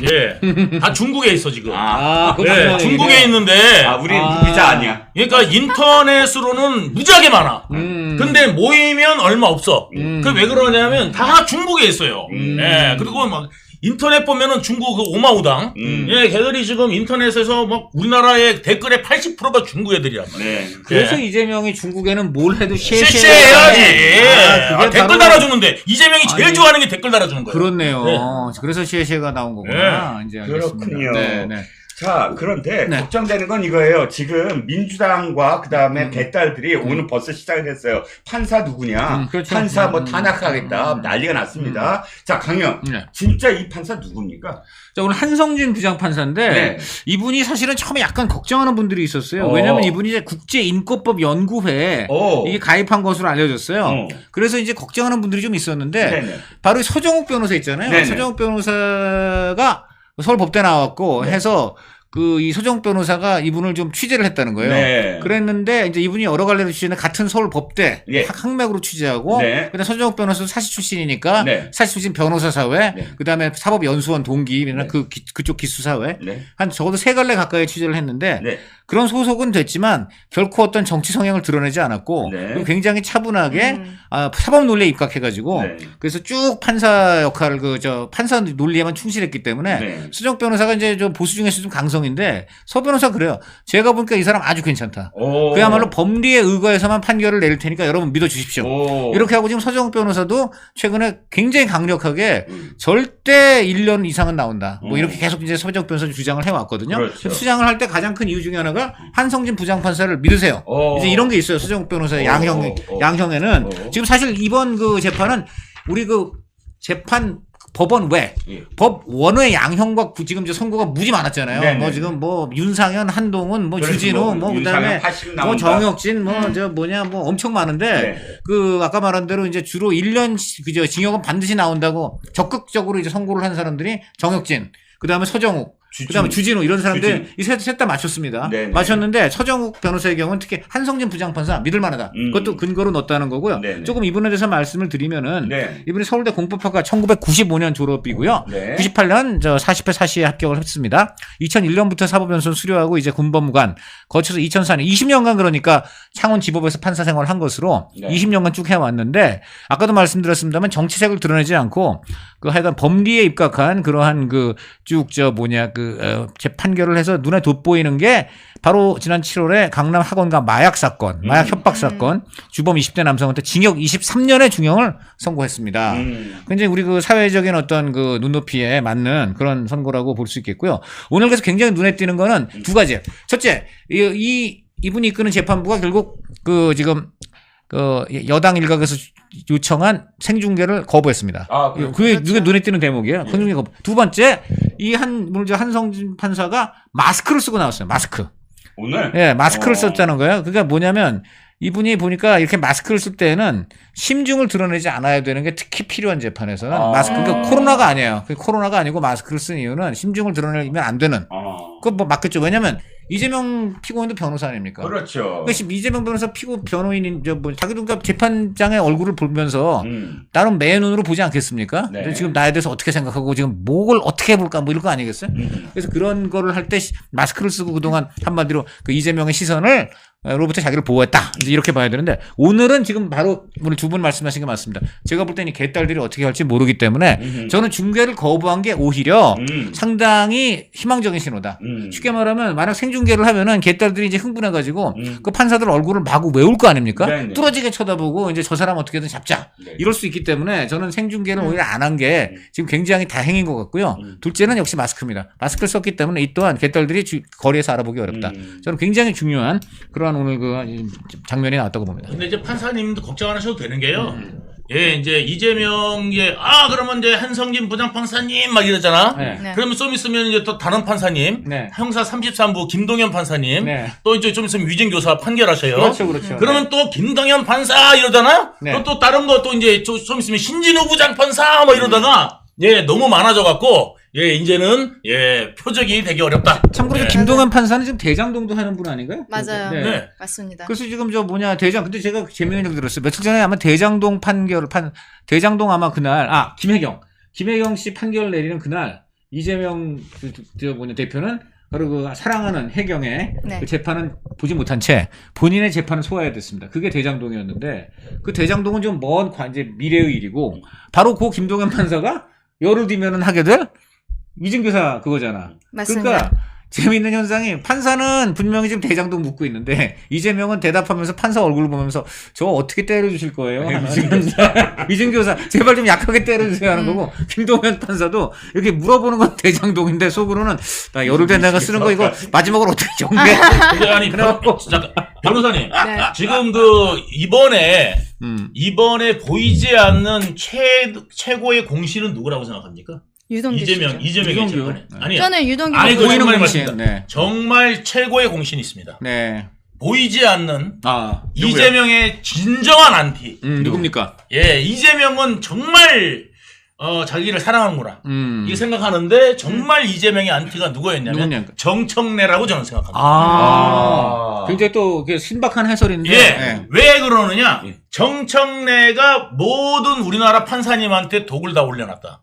예. 다 중국에 있어, 지금. 그렇구나. 예, 중국에 있는데. 우리 비자 아니야. 그러니까 인터넷으로는 무지하게 많아. 근데 모이면 얼마 없어. 그 왜 그러냐면 다 중국에 있어요. 예. 그리고 막 인터넷 보면은 중국 그 오마우당. 예, 걔들이 지금 인터넷에서 막 우리나라의 댓글의 80%가 중국 애들이란 말이야. 네. 그래서 예. 이재명이 중국에는 뭘 해도 쎄쎄 해야지. 그게 댓글 바로- 달아주는데 이재명이 제일 아니, 좋아하는 게 댓글 달아주는 거예요. 그렇네요. 네. 그래서 시에시에가 나온 거구나. 이제 알겠습니다. 그렇군요. 네, 네. 자, 그런데 네. 걱정되는 건 이거예요. 지금 민주당과 그다음에 개딸들이 오늘 벌써 시작을 했어요. 판사 누구냐? 그렇죠. 판사 뭐 탄압하겠다. 난리가 났습니다. 자, 강영. 네. 진짜 이 판사 누굽니까? 자, 오늘 한성진 부장판사인데 네. 이분이 사실은 처음에 약간 걱정하는 분들이 있었어요. 왜냐면 이분이 이제 국제인권법 연구회에 이게 가입한 것으로 알려졌어요. 그래서 이제 걱정하는 분들이 좀 있었는데 네네. 바로 서정욱 변호사 있잖아요. 네네. 서정욱 변호사가 서울법대 나왔고 해서 이 서정욱 변호사가 이분을 좀 취재를 했다는 거예요. 네. 그랬는데 이제 이분이 여러 갈래로 취재는 같은 서울법대 예. 학맥으로 취재하고 네. 그다음 서정욱 변호사도 사시 출신이니까 네. 사시 출신 변호사 사회 네. 그다음에 사법연수원 동기 네. 그쪽 기수 사회 네. 한 적어도 3갈래 가까이 취재를 했는데 네. 그런 소속은 됐지만 결코 어떤 정치 성향을 드러내지 않았고 네. 그리고 굉장히 차분하게 사법 논리에 입각해가지고 네. 그래서 쭉 판사 역할을 판사 논리에만 충실했기 때문에 네. 수정 변호사가 이제 좀 보수 중에서 좀 강성인데 서 변호사 그래요. 제가 보니까 이 사람 아주 괜찮다. 그야말로 법리에 의거해서만 판결을 내릴 테니까 여러분 믿어주십시오. 이렇게 하고 지금 서정욱 변호사도 최근에 굉장히 강력하게 절대 1년 이상은 나온다. 뭐 이렇게 계속 이제 서정욱 변호사 주장을 해왔거든요. 그렇죠. 주장을 할 때 가장 큰 이유 중에 하나가 한성진 부장판사를 믿으세요. 이제 이런 게 있어요. 서정욱 변호사의 양형에는 지금 사실 이번 그 재판은 우리 그 재판 법원 외 법원의 양형과 지금 이제 선고가 무지 많았잖아요. 네네. 뭐 지금 뭐 윤상현, 한동훈, 뭐 그렇죠. 주진우, 뭐 그다음에 80 뭐 나온다. 정혁진, 뭐 엄청 많은데 네. 그 아까 말한 대로 이제 주로 1년 그저 징역은 반드시 나온다고 적극적으로 이제 선고를 한 사람들이 정혁진, 그다음에 서정욱, 그다음에 주진우 이런 사람들 이 셋 다 맞췄습니다. 네네. 맞췄는데 서정욱 변호사의 경우는 특히 한성진 부장판사 믿을 만하다. 그것도 근거로 넣었다는 거고요. 네네. 조금 이분에 대해서 말씀을 드리면은 네. 이분이 서울대 공법학과 1995년 졸업이고요. 네. 98년 40회 사시에 합격을 했습니다. 2001년부터 사법연수원 수료하고 이제 군법무관 거쳐서 2004년 20년간 그러니까 창원지법에서 판사 생활을 한 것으로 네. 20년간 쭉 해왔는데 아까도 말씀드렸습니다만 정치색을 드러내지 않고 그 하여간 법리에 입각한 그러한 제 판결을 해서 눈에 돋보이는 게 바로 지난 7월에 강남 학원가 마약 사건, 마약 협박 사건, 주범 20대 남성한테 징역 23년의 중형을 선고했습니다. 굉장히 우리 그 사회적인 어떤 그 눈높이에 맞는 그런 선고라고 볼 수 있겠고요. 오늘 그래서 굉장히 눈에 띄는 거는 두 가지예요. 첫째, 이분이 이끄는 재판부가 결국 지금 여당 일각에서 요청한 생중계를 거부했습니다. 그게 눈에 띄는 대목이에요. 생중계 거부. 두 번째, 한성진 판사가 마스크를 쓰고 나왔어요. 마스크. 오늘? 예, 마스크를 썼다는 거예요. 그러니까 뭐냐면 이분이 보니까 이렇게 마스크를 쓸 때는 심증을 드러내지 않아야 되는 게 특히 필요한 재판에서는 그러니까 코로나가 아니에요. 코로나가 아니고 마스크를 쓴 이유는 심증을 드러내면 안 되는. 그거 뭐 맞겠죠. 왜냐면 이재명 피고인도 변호사 아닙니까? 그렇죠. 그러니까 이재명 변호사 변호인인 자기도 그러니까 재판장의 얼굴을 보면서 나름 매 눈으로 보지 않겠습니까? 네. 지금 나에 대해서 어떻게 생각하고 지금 뭘 어떻게 해볼까 뭐 이럴 거 아니겠어요? 그래서 그런 거를 할 때 마스크를 쓰고 그동안 한마디로 그 이재명의 시선을 로부터 자기를 보호했다. 이제 이렇게 봐야 되는데 오늘은 지금 바로 오늘 두 분 말씀하신 게 맞습니다. 제가 볼 때는 이 개딸들이 어떻게 할지 모르기 때문에 저는 중계를 거부한 게 오히려 상당히 희망적인 신호다. 쉽게 말하면 만약 생중계를 하면은 개딸들이 이제 흥분해가지고 그 판사들 얼굴을 마구 외울 거 아닙니까? 네네. 뚫어지게 쳐다보고 이제 저 사람 어떻게든 잡자. 네. 이럴 수 있기 때문에 저는 생중계를 오히려 안 한 게 지금 굉장히 다행인 것 같고요. 둘째는 역시 마스크입니다. 마스크를 썼기 때문에 이 또한 개딸들이 거리에서 알아보기 어렵다. 저는 굉장히 중요한 그러한 오늘 그 장면이 나왔다고 봅니다. 근데 이제 판사님도 걱정 안 하셔도 되는 게요. 예, 이제 이재명 그러면 이제 한성진 부장판사님 막 이러잖아. 네. 그러면 좀 있으면 이제 또 다른 판사님, 네. 형사 33부 김동현 판사님, 네. 또 이제 좀 있으면 위증교사 판결하셔요. 그렇죠. 그러면 또 김동현 판사 이러잖아요. 네. 그럼 또 다른 거 또 이제 좀 있으면 신진우 부장판사 뭐 이러다가 너무 많아져 갖고 이제는 표적이 되게 어렵다. 참고로 김동현 판사는 지금 대장동도 하는 분 아닌가요? 맞아요. 네. 맞습니다. 그래서 지금 근데 제가 재미있는 얘기 들었어요. 며칠 전에 아마 대장동 대장동 아마 그날, 김혜경 씨 판결을 내리는 그날, 이재명 대표는 바로 그 사랑하는 혜경의 네. 그 재판은 보지 못한 채 본인의 재판을 소화해야 됐습니다. 그게 대장동이었는데 그 대장동은 좀 먼 미래의 일이고 바로 그 김동현 판사가 열흘 뒤면은 하게 될 위증교사 그거잖아. 맞습니다. 그러니까 재미있는 현상이 판사는 분명히 지금 대장동 묻고 있는데 이재명은 대답하면서 판사 얼굴 보면서 저 어떻게 때려주실 거예요? 위증교사 제발 좀 약하게 때려주세요 하는 거고 김동연 판사도 이렇게 물어보는 건 대장동인데 속으로는 나 열흘 된 내가 쓰는 거 이거 마지막으로 어떻게 정리해? 근데 아니 잠깐 변호사님 네. 지금 이번에 보이지 않는 최고의 공신은 누구라고 생각합니까? 유동규 이재명의 유동규. 재판에. 아니요. 저는 유동규 아니, 그 보이는 정말 공신. 맞습니다. 네. 정말 최고의 공신이 있습니다. 네. 보이지 않는 누구요? 이재명의 진정한 안티. 누굽니까? 예, 이재명은 정말 자기를 사랑하는구나. 이게 생각하는데 정말 이재명의 안티가 누구였냐면 누구냐니까? 정청래라고 저는 생각합니다. 굉장히 또 신박한 해설인데. 예. 네. 왜 그러느냐? 정청래가 모든 우리나라 판사님한테 독을 다 올려놨다.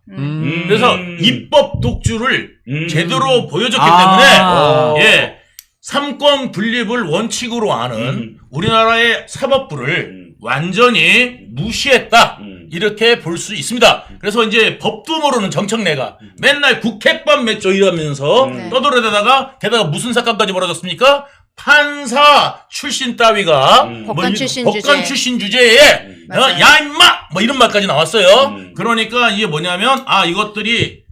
그래서 입법 독주를 제대로 보여줬기 때문에 예. 삼권 분립을 원칙으로 아는 우리나라의 사법부를 완전히 무시했다. 이렇게 볼 수 있습니다. 그래서 이제 법도 모르는 정청래가 맨날 국회법 맺죠 이러면서 떠들어대다가 게다가 무슨 사건까지 벌어졌습니까? 판사 출신 따위가 법관 출신 법관 주제에. 출신 주제에 야 임마 뭐 이런 말까지 나왔어요. 그러니까 이게 뭐냐면 이것들이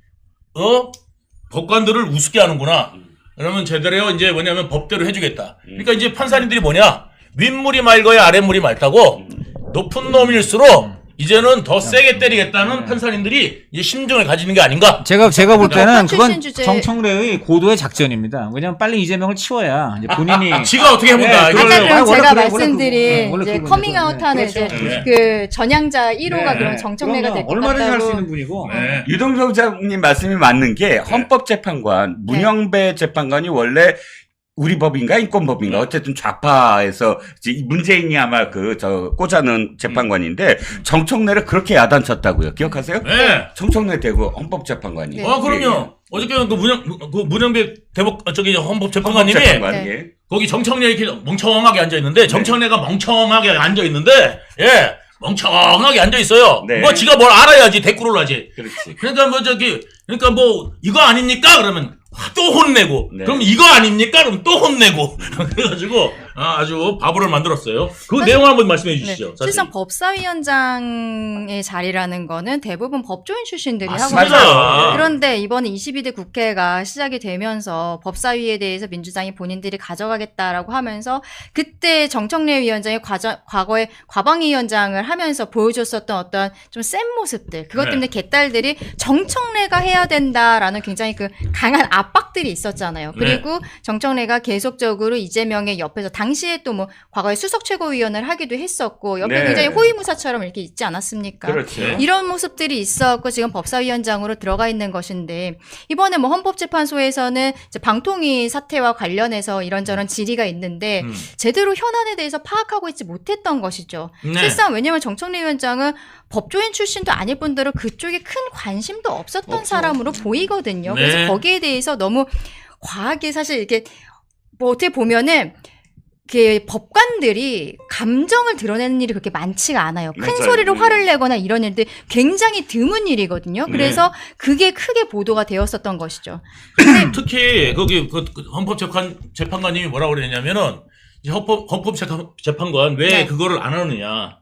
법관들을 우습게 하는구나. 그러면 제대로 이제 뭐냐면 법대로 해주겠다. 그러니까 이제 판사님들이 뭐냐 윗물이 맑아야 아랫물이 맑다고 높은 놈일수록 이제는 더 세게 때리겠다는 판사님들이 이제 심정을 가지는 게 아닌가? 제가 볼 때는 법관 그건 출신 주제에- 정청래의 고도의 작전입니다. 왜냐면 빨리 이재명을 치워야 이제 본인이 지가 어떻게 해본다. 네, 이거를. 그러려고. 아까 그럼 원래 제가 그래, 원래 말씀드린 원래 이제 그거 커밍아웃하는 그렇죠. 이제 네. 그 전향자 1호가 그럼 정청래가 그럼요. 될 것 얼마든지 할 수 같다고. 있는 분이고. 네. 유동규 부장님 말씀이 맞는 게 헌법재판관 문영배 재판관이 원래 우리 법인가 인권법인가 어쨌든 좌파에서 이제 문재인이 아마 꽂아놓은 재판관인데 정청래를 그렇게 야단쳤다고요. 기억하세요? 네. 정청래 대구 헌법재판관이. 네. 그럼요. 어저께 문영배 헌법재판관님이 헌법재판관, 네. 예. 거기 정청래 이렇게 멍청하게 앉아 있는데 정청래가 멍청하게 앉아 있는데 예 멍청하게 앉아 있어요. 네. 뭐 지가 뭘 알아야지 대꾸를 하지. 그렇지. 그러니까 뭐 이거 아닙니까? 그러면 또 혼내고 네. 그럼 이거 아닙니까? 그럼 또 혼내고 그래가지고 아주 바보를 만들었어요. 그 내용 한번 말씀해 주시죠. 네. 실상 법사위원장의 자리라는 거는 대부분 법조인 출신들이 하고 맞습니다. 있어요. 그런데 이번에 22대 국회가 시작이 되면서 법사위에 대해서 민주당이 본인들이 가져가겠다라고 하면서 그때 정청래 위원장이 과거에 과방위원장을 하면서 보여줬었던 어떤 좀 센 모습들 그것 때문에 개딸들이 정청래가 해야 된다라는 굉장히 그 강한 압박들이 있었잖아요. 그리고 정청래가 계속적으로 이재명의 옆에서 당시에 또 뭐 과거에 수석 최고위원을 하기도 했었고 옆에 네. 굉장히 호위무사처럼 이렇게 있지 않았습니까? 그렇죠. 이런 모습들이 있었고 지금 법사위원장으로 들어가 있는 것인데 이번에 뭐 헌법재판소에서는 이제 방통위 사태와 관련해서 이런저런 질의가 있는데 제대로 현안에 대해서 파악하고 있지 못했던 것이죠. 네. 실상 왜냐하면 정청래 위원장은 법조인 출신도 아닐 뿐더러 그쪽에 큰 관심도 없었던 사람으로 보이거든요. 네. 그래서 거기에 대해서 너무 과하게 사실 이렇게 뭐 어떻게 보면은 그 법관들이 감정을 드러내는 일이 그렇게 많지가 않아요. 큰 맞아요. 소리로 화를 내거나 이런 일들이 굉장히 드문 일이거든요. 그래서 그게 크게 보도가 되었었던 것이죠. 특히 거기 헌법재판관님이 뭐라고 그랬냐면은 헌법재판관 왜 네. 그거를 안 하느냐.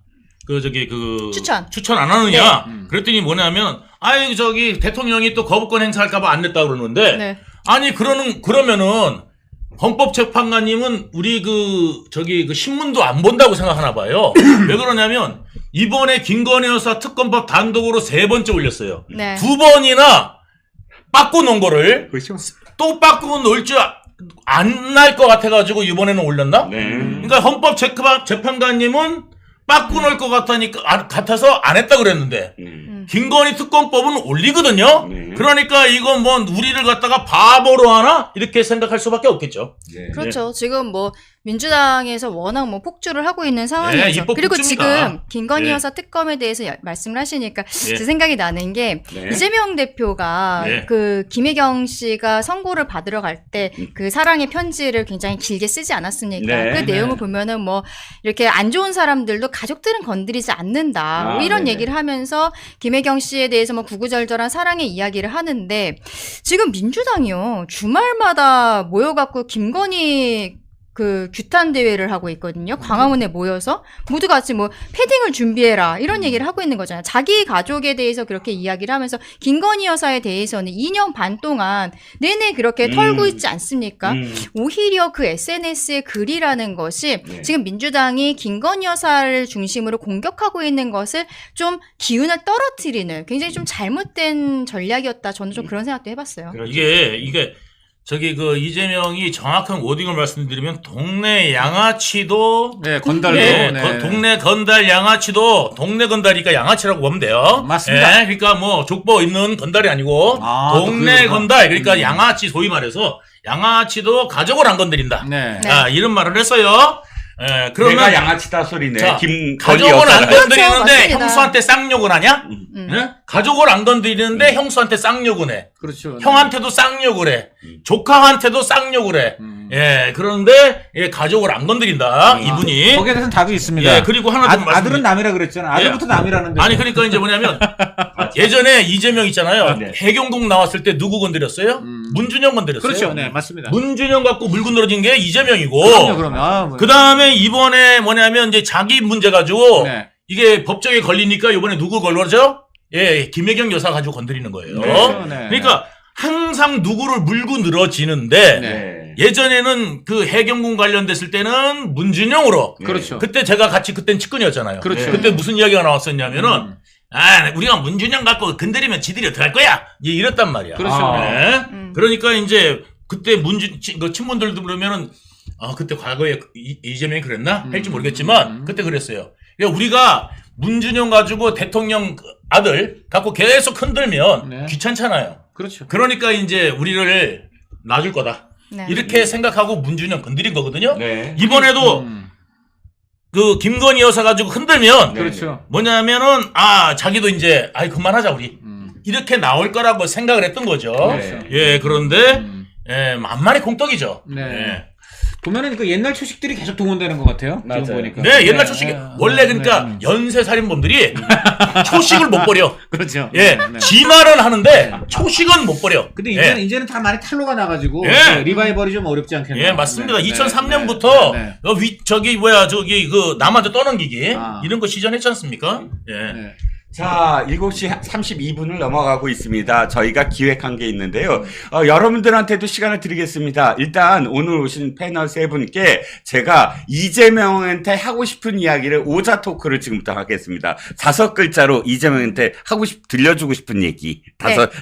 추천 안 하느냐. 그랬더니 뭐냐면 대통령이 또 거부권 행사할까봐 안 냈다 그러는데 네. 아니 그러면은 헌법재판관님은 우리 신문도 안 본다고 생각하나 봐요. 왜 그러냐면 이번에 김건희 여사 특검법 단독으로 3번째 올렸어요. 네. 2번이나 바꿔 놓은 거를 또 바꾸고 놓을 줄 안 날 것 같아가지고 이번에는 올렸나? 네. 그러니까 헌법재판관님은 바꿔 놓을 것 같아서 안 했다 그랬는데 김건희 특검법은 올리거든요. 네. 그러니까 이거 뭐 우리를 갖다가 바보로 하나 이렇게 생각할 수밖에 없겠죠. 네. 그렇죠. 지금 뭐 민주당에서 워낙 뭐 폭주를 하고 있는 상황이죠. 입법 그리고 폭주입니다. 지금 김건희 네. 여사 특검에 대해서 말씀을 하시니까 네. 제 생각이 나는 게 네. 이재명 대표가 네. 그 김혜경 씨가 선고를 받으러 갈 때 그 사랑의 편지를 굉장히 길게 쓰지 않았습니까? 네. 그 내용을 보면은 뭐 이렇게 안 좋은 사람들도 가족들은 건드리지 않는다. 뭐 이런 네네. 얘기를 하면서 김혜경 씨에 대해서 뭐 구구절절한 사랑의 이야기를 하는데 지금 민주당이요 주말마다 모여갖고 김건희 그 규탄 대회를 하고 있거든요. 광화문에 모여서 모두 같이 뭐 패딩을 준비해라 이런 얘기를 하고 있는 거잖아요. 자기 가족에 대해서 그렇게 이야기를 하면서 김건희 여사에 대해서는 2년 반 동안 내내 그렇게 털고 있지 않습니까? 오히려 그 SNS의 글이라는 것이 네. 지금 민주당이 김건희 여사를 중심으로 공격하고 있는 것을 좀 기운을 떨어뜨리는 굉장히 좀 잘못된 전략이었다. 저는 좀 그런 생각도 해봤어요. 그렇죠. 이게 저기 그 이재명이 정확한 워딩을 말씀드리면 동네 양아치도 네, 건달도. 네, 네. 동네 건달 양아치도 동네 건달이니까 양아치라고 보면 돼요. 맞습니다. 예, 그러니까 뭐 족보 있는 건달이 아니고 아, 또 동네 그거구나. 건달 그러니까 양아치 소위 말해서 양아치도 가족을 안 건드린다. 네. 네. 아, 이런 말을 했어요. 예, 그러면 내가 양아치다 소리네. 자, 김건희 가족은 안 여사가. 그렇죠, 건드리는데 맞습니다. 형수한테 쌍욕을 하냐? 예? 가족을 안 건드리는데 형수한테 쌍욕을 해. 그렇죠. 형한테도 쌍욕을 해. 조카한테도 쌍욕을 해. 예, 그런데 예, 가족을 안 건드린다. 이분이. 거기에 대해서는 답이 있습니다. 예, 그리고 하나 좀 아들은 남이라 그랬잖아. 아들부터 남이라는데. 아니 그러니까 이제 뭐냐면 예전에 이재명 있잖아요. 네. 해경동 나왔을 때 누구 건드렸어요? 문준영 건드렸어요. 그렇죠. 네, 맞습니다. 문준영 갖고 물고 늘어진 게 이재명이고. 그럼요. 아, 뭐. 그 다음에 이번에 뭐냐면 이제 자기 문제 가지고 네. 이게 법정에 걸리니까 이번에 누구 걸러죠? 예, 김혜경 여사 가지고 건드리는 거예요. 그렇죠. 네. 그러니까 항상 누구를 물고 늘어지는데 네. 예전에는 그 해경군 관련됐을 때는 문준영으로 그렇죠. 그때 제가 같이 그땐 측근이었잖아요. 그렇죠. 그때 무슨 이야기가 나왔었냐면은 아, 우리가 문준영 갖고 건드리면 지들이 어떡할 거야? 이제 이랬단 말이야. 그렇죠. 네. 그러니까 이제 그때 그 친구들도 그러면은 아, 그때 과거에 이재명이 그랬나? 할지 모르겠지만 그때 그랬어요. 그러니까 우리가 문준영 가지고 대통령 아들 갖고 계속 흔들면 네. 귀찮잖아요. 그렇죠. 그러니까 이제 우리를 놔줄 거다. 네. 이렇게 생각하고 문준영 건드린 거거든요. 네. 이번에도 그 김건희 여사 가지고 흔들면 그렇죠. 뭐냐면은 아 자기도 이제 아이 그만하자 우리 이렇게 나올 거라고 생각을 했던 거죠. 그렇죠. 예 그런데 예 만만의 공덕이죠. 네. 예. 보면은 그 옛날 초식들이 계속 동원되는 것 같아요. 맞아요. 지금 보니까. 네 옛날 초식 원래 그러니까 연쇄 살인범들이 초식을 못 버려. 그렇죠. 예 네. 지말은 하는데 초식은 못 버려. 근데 예. 이제는 다 많이 탈로가 나가지고 예. 그 리바이벌이 좀 어렵지 않겠나요? 예, 맞습니다. 네, 2003년부터 네, 저기 그 남한테 떠넘기기 아. 이런 거 시전했지 않습니까? 예. 네. 자, 7시 32분을 넘어가고 있습니다. 저희가 기획한 게 있는데요. 여러분들한테도 시간을 드리겠습니다. 일단 오늘 오신 패널 세 분께 제가 이재명한테 하고 싶은 이야기를 오자 토크를 지금부터 하겠습니다. 5글자로 이재명한테 들려주고 싶은 얘기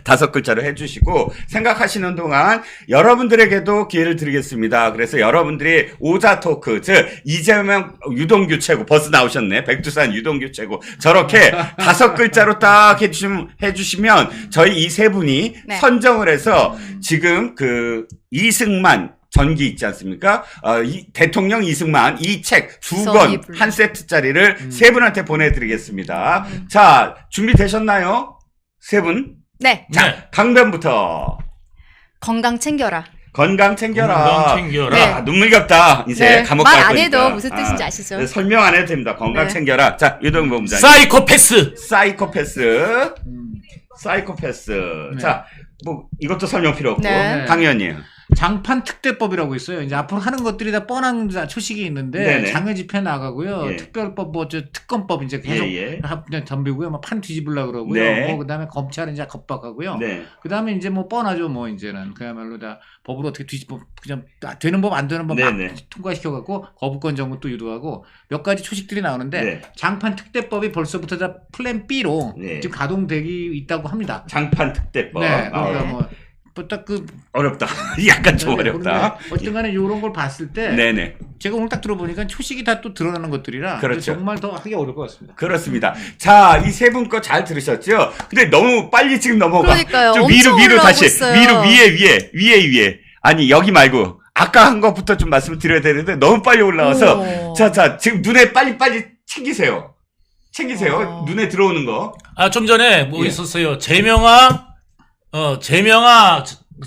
다섯 글자로 해주시고 생각하시는 동안 여러분들에게도 기회를 드리겠습니다. 그래서 여러분들이 오자 토크, 즉 이재명 유동규 최고 벌써 나오셨네. 백두산 유동규 최고 저렇게 5글자로 딱 해주시면 저희 이 세 분이 네. 선정을 해서 지금 그 이승만 전기 있지 않습니까? 대통령 이승만 이 책 2권 한 세트짜리를 세 분한테 보내드리겠습니다. 자, 준비되셨나요? 세 분? 네. 자, 네. 강변부터. 건강 챙겨라. 건강 챙겨라. 건강 챙겨라. 야, 눈물겹다. 이제 감옥 갈 말 안 거니까. 해도 무슨 뜻인지 아시죠? 네, 설명 안 해도 됩니다. 건강 네. 챙겨라. 자, 유동규 본부장님. 사이코패스. 사이코패스. 사이코패스. 네. 자, 뭐 이것도 설명 필요 없고. 네. 강 의원님. 장판 특대법이라고 있어요. 이제 앞으로 하는 것들이 다 뻔한 초식이 있는데 네네. 장외 집회 나가고요. 예. 특별법 특검법 이제 계속 예. 그냥 덤비고요. 뭐 판 뒤집으려 그러고요. 네. 뭐 그다음에 검찰은 이제 겁박하고요. 네. 그다음에 이제 뭐 뻔하죠. 뭐 이제는 그야말로 다 법으로 어떻게 뒤집어 그냥 되는 법 안 되는 법 막 네네. 통과시켜 갖고 거부권 정부도 유도하고 몇 가지 초식들이 나오는데 네. 장판 특대법이 벌써부터 다 플랜 B로 네. 지금 가동되기 있다고 합니다. 장판 특대법. 네. 아, 그러니까 뭐 딱 그 어렵다. 약간 좀 어렵다. 어쨌든간에 이런 걸 봤을 때 네네. 제가 오늘 딱 들어보니까 초식이 다 또 드러나는 것들이라 그렇죠. 정말 더 하기 어려울 것 같습니다. 그렇습니다. 자, 이 세 분 거 잘 들으셨죠? 근데 너무 빨리 지금 넘어가. 그러니까요. 좀 엄청 위로 올라오고 다시. 있어요. 위에. 아니, 여기 말고. 아까 한 것부터 좀 말씀드려야 되는데 너무 빨리 올라와서 오. 자, 지금 눈에 빨리빨리 챙기세요. 눈에 들어오는 거. 아, 좀 전에 뭐 예. 있었어요.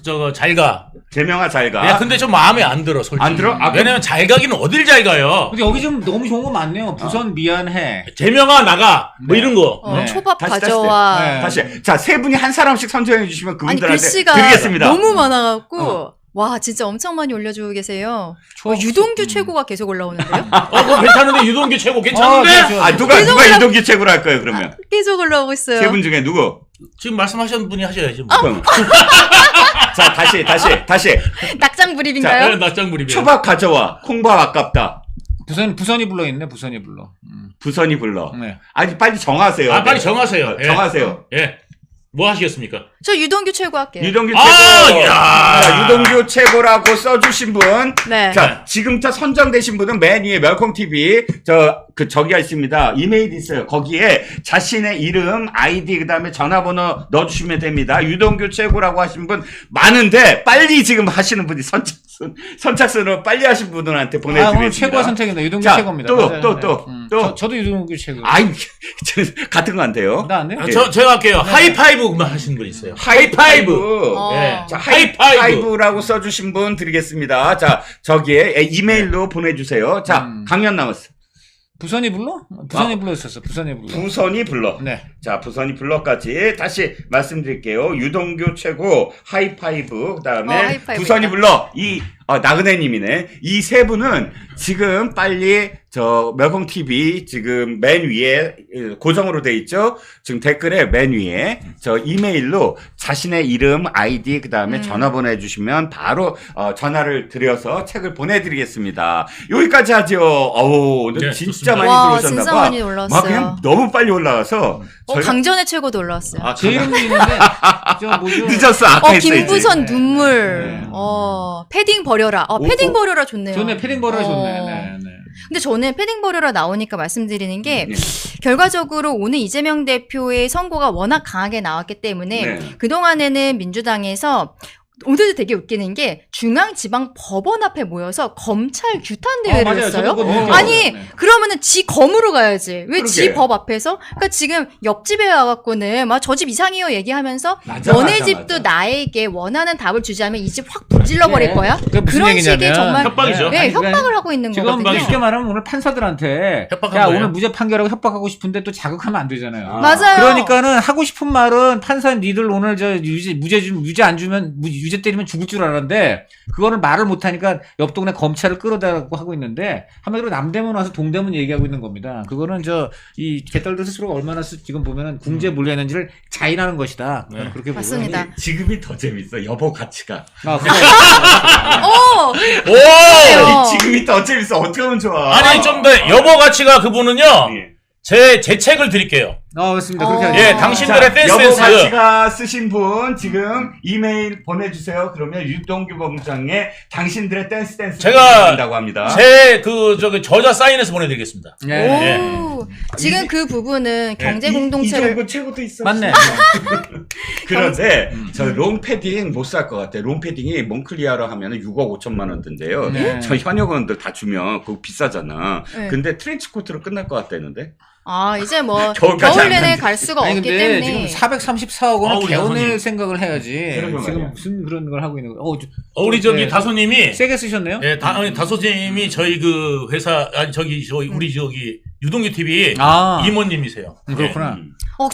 저거 잘가. 제명아 잘가. 야, 근데 좀 마음에 안 들어, 솔직히. 안 들어? 아, 왜냐면 잘 가기는 어딜 잘 가요. 근데 여기 좀 너무 좋은 거 많네요. 부선 미안해. 제명아 나가. 뭐 네. 이런 거. 네. 초밥 다시, 가져와. 네. 다시. 자, 세 분이 한 사람씩 선정해 주시면 아니 그분들한테 글씨가 드리겠습니다. 너무 많아갖고 와 진짜 엄청 많이 올려주고 계세요. 유동규 최고가 계속 올라오는데요? 그거 괜찮은데, 유동규 최고 괜찮은데? 그렇죠. 아, 누가 유동규 최고로 할 거예요, 그러면? 계속 올라오고 있어요. 세 분 중에 누구? 지금 말씀하신 분이 하셔야지. 뭐. 그럼. 자, 다시. 낙장 불입인가요? 낙장불입이에요. 초밥 가져와. 콩밥 아깝다. 부선이 불러 있네. 부선이 불러. 부선이 불러. 네. 아니, 빨리 정하세요. 아, 빨리 정하세요. 예. 정하세요. 예. 뭐 하시겠습니까? 저 유동규 최고 할게요. 유동규 아, 최고. 야. 자, 유동규 최고라고 써주신 분. 네. 자, 지금부터 선정되신 분은 맨 위에 멸콩TV, 저기가 있습니다. 이메일 있어요. 거기에 자신의 이름, 아이디, 그 다음에 전화번호 넣어주시면 됩니다. 유동규 최고라고 하신 분 많은데, 빨리 지금 하시는 분이 선착순으로 빨리 하신 분들한테 오늘 보내드리겠습니다. 최고가 선택입니다. 유동규 자, 최고입니다. 또, 맞아요. 또, 네. 또, 또. 저도 유동규 최고. 아이, 같은 거 안 돼요. 나 안 돼? 아, 제가 할게요. 하이파이브만 하시는 분 있어요. 하이파이브. 어. 예. 자, 하이파이브. 하이파이브라고 써주신 분 드리겠습니다. 자, 저기에 이메일로 보내주세요. 자, 강연 남았어. 부선이 불러? 부선이 불러 있었어. 부선이 불러. 부선이 불러. 네. 자, 부선이 불러까지 다시 말씀드릴게요. 유동규 최고, 하이파이브, 그 다음에 하이파이브 부선이 있다. 불러. 나그네님이네. 이 세 분은 지금 빨리 멸콩TV 지금 맨 위에 고정으로 돼 있죠? 지금 댓글에 맨 위에 저 이메일로 자신의 이름, 아이디, 그 다음에 전화번호 해주시면 바로 전화를 드려서 책을 보내드리겠습니다. 여기까지 하죠. 오늘 네, 진짜 좋습니다. 많이 와, 들어오셨나 진짜 봐. 많이 올라왔어요. 막 그냥 너무 빨리 올라와서 저희가 강전의 최고도 올라왔어요. 아, 제 이름도 있는데 저 뭐죠? 늦었어. 아까 했어야지. 김부선 눈물. 네. 패딩 버려라. 패딩 버려라 좋네요. 좋네. 패딩 버려 좋네. 어. 네. 근데 저는 패딩 버려라 나오니까 말씀드리는 게 네. 결과적으로 오늘 이재명 대표의 선고가 워낙 강하게 나왔기 때문에 네. 그동안에는 민주당에서 오늘도 되게 웃기는 게 중앙지방법원 앞에 모여서 검찰 규탄 대회를 맞아요. 했어요. 저도 그거 느꼈어요. 아니 네. 그러면은 지 검으로 가야지. 왜 지 그러게. 법 앞에서? 그러니까 지금 옆집에 와갖고는 막 저 집 이상해요 얘기하면서 맞아, 너네 맞아, 집도 맞아. 나에게 원하는 답을 주지 않으면 이 집 확 불질러 버릴 네. 거야. 그게 무슨 그런 얘기냐면 식의 정말 협박이죠. 네, 아니, 협박을 하고 있는 지금 거거든요. 쉽게 말하면 오늘 판사들한테 협박한 야 거예요? 오늘 무죄 판결하고 협박하고 싶은데 또 자극하면 안 되잖아요. 아. 맞아요. 그러니까는 하고 싶은 말은 판사 니들 오늘 저 무죄 안 주면 유죄 때리면 죽을 줄 알았는데 그거를 말을 못 하니까 옆 동네 검찰을 끌어다라고 하고 있는데 한마디로 남대문 와서 동대문 얘기하고 있는 겁니다. 그거는 이 개딸들 스스로가 얼마나 지금 보면은 궁지에 몰려있는지를 자인하는 것이다. 네. 저는 그렇게 맞습니다. 보고요. 지금이 더 재밌어. 여보 가치가. 그래. 어! 오! 그래요. 지금이 더 재밌어. 어떻게 하면 좋아. 아니, 좀 더, 여보 가치가 그분은요, 예. 제 책을 드릴게요. 맞습니다. 그렇게 어. 하죠. 예, 당신들의 댄스 여보 댄스. 가치가 쓰신 분 지금 이메일 보내주세요. 그러면 유동규 본부장의 당신들의 댄스 제가 된다고 합니다. 제 저자 사인해서 보내드리겠습니다. 예. 오, 지금 그 부분은 경제 이 공동체를 정도 최고도 있어. 맞네. 그런데 저 롱패딩 못 살 것 같아. 롱패딩이 몽클리아로 하면 6억 5천만 원 든대요. 네. 저 현역원들 다 주면 그거 비싸잖아. 네. 근데 트렌치코트로 끝날 것 같다는데. 이제 뭐 겨울까지 겨울 안 내내 간대. 갈 수가 아니 없기 근데 때문에 지금 434억 원을 우리 개원낼 다솜님. 생각을 해야지. 그런 거 지금 말이야. 무슨 그런 걸 하고 있는 거? 우리 네. 다소님이, 세게 쓰셨네요. 예, 다소님이 저희 그 회사, 아니, 우리 유동규 TV 이모님이세요. 그렇구나.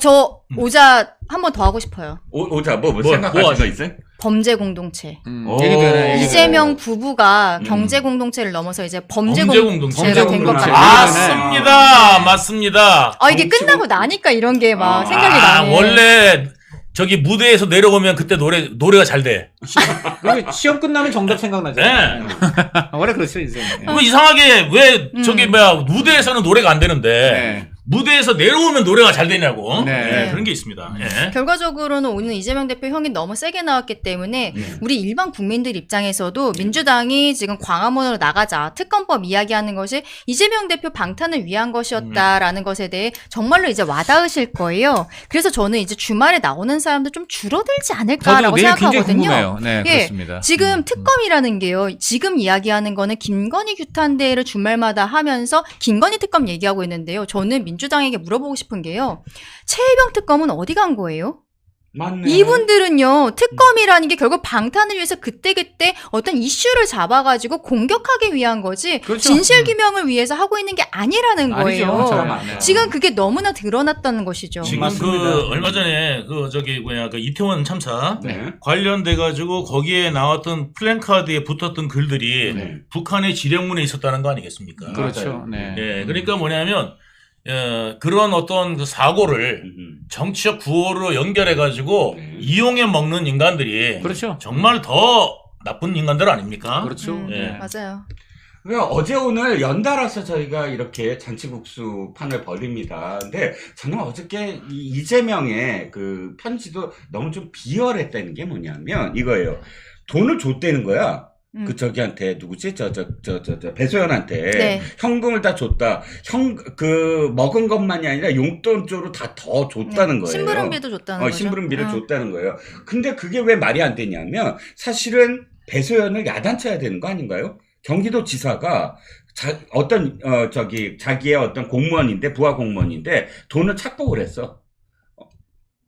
저 오자 한 번 더 하고 싶어요. 오자 뭐 뭐 생각하신 하지? 거 있어요? 범죄 공동체. 오. 얘기 되네. 이재명 부부가 경제 공동체를 넘어서 이제 범죄 범죄 공동체가 된 것 공동체. 같아요. 맞습니다. 이게 끝나고 나니까 이런 게 막 생각이 아, 나네. 원래 저기 무대에서 내려오면 그때 노래가 잘 돼. 그리고 시험 끝나면 정답 생각나잖아요. 네. 원래 그렇죠 인생. 그 이상하게 왜 저기 무대에서는 노래가 안 되는데 네. 무대에서 내려오면 노래가 잘 되냐고. 네. 예, 그런 게 있습니다. 예. 결과적으로는 오늘 이재명 대표 형이 너무 세게 나왔기 때문에 네. 우리 일반 국민들 입장에서도 민주당이 지금 광화문으로 나가자 특검법 이야기하는 것이 이재명 대표 방탄을 위한 것이었다라는 것에 대해 정말로 이제 와닿으실 거예요. 그래서 저는 이제 주말에 나오는 사람들 좀 줄어들지 저도 않을까라고 내일 굉장히 생각하거든요. 궁금해요. 네, 예, 그렇습니다. 지금 특검이라는 게요. 지금 이야기하는 거는 김건희 규탄대회를 주말마다 하면서 김건희 특검 얘기하고 있는데요. 저는 민주당에게 물어보고 싶은 게요. 최혜병 특검은 어디 간 거예요? 맞네. 이분들은요, 특검이라는 게 결국 방탄을 위해서 그때그때 어떤 이슈를 잡아가지고 공격하기 위한 거지, 그렇죠. 진실규명을 위해서 하고 있는 게 아니라는 거예요. 아니죠. 맞네. 지금 그게 너무나 드러났다는 것이죠. 지금 맞습니다. 그 얼마 전에 그 저기 뭐야 그 이태원 참사 네. 관련돼 가지고 거기에 나왔던 플랜카드에 붙었던 글들이 네. 북한의 지령문에 있었다는 거 아니겠습니까? 그렇죠. 네. 예, 그러니까 뭐냐면 그런 어떤 그 사고를 정치적 구호로 연결해 가지고 네. 이용해 먹는 인간들이 그렇죠. 정말 더 나쁜 인간들 아닙니까? 그렇죠. 예. 맞아요. 그러니까 어제 오늘 연달아서 저희가 이렇게 잔치국수 판을 벌입니다. 근데 저는 어저께 이재명의 그 편지도 너무 좀 비열했다는 게 뭐냐면 이거예요. 돈을 줬다는 거야. 그 저기한테 누구지? 배소연한테 네. 현금을 다 줬다. 그 먹은 것만이 아니라 용돈 쪽으로 다 더 줬다는 거예요. 심부름비도 줬다는 거죠. 심부름비를 줬다는 거예요. 근데 그게 왜 말이 안 되냐면 사실은 배소연을 야단쳐야 되는 거 아닌가요? 경기도 지사가 자기의 어떤 공무원인데 부하 공무원인데 돈을 착복을 했어.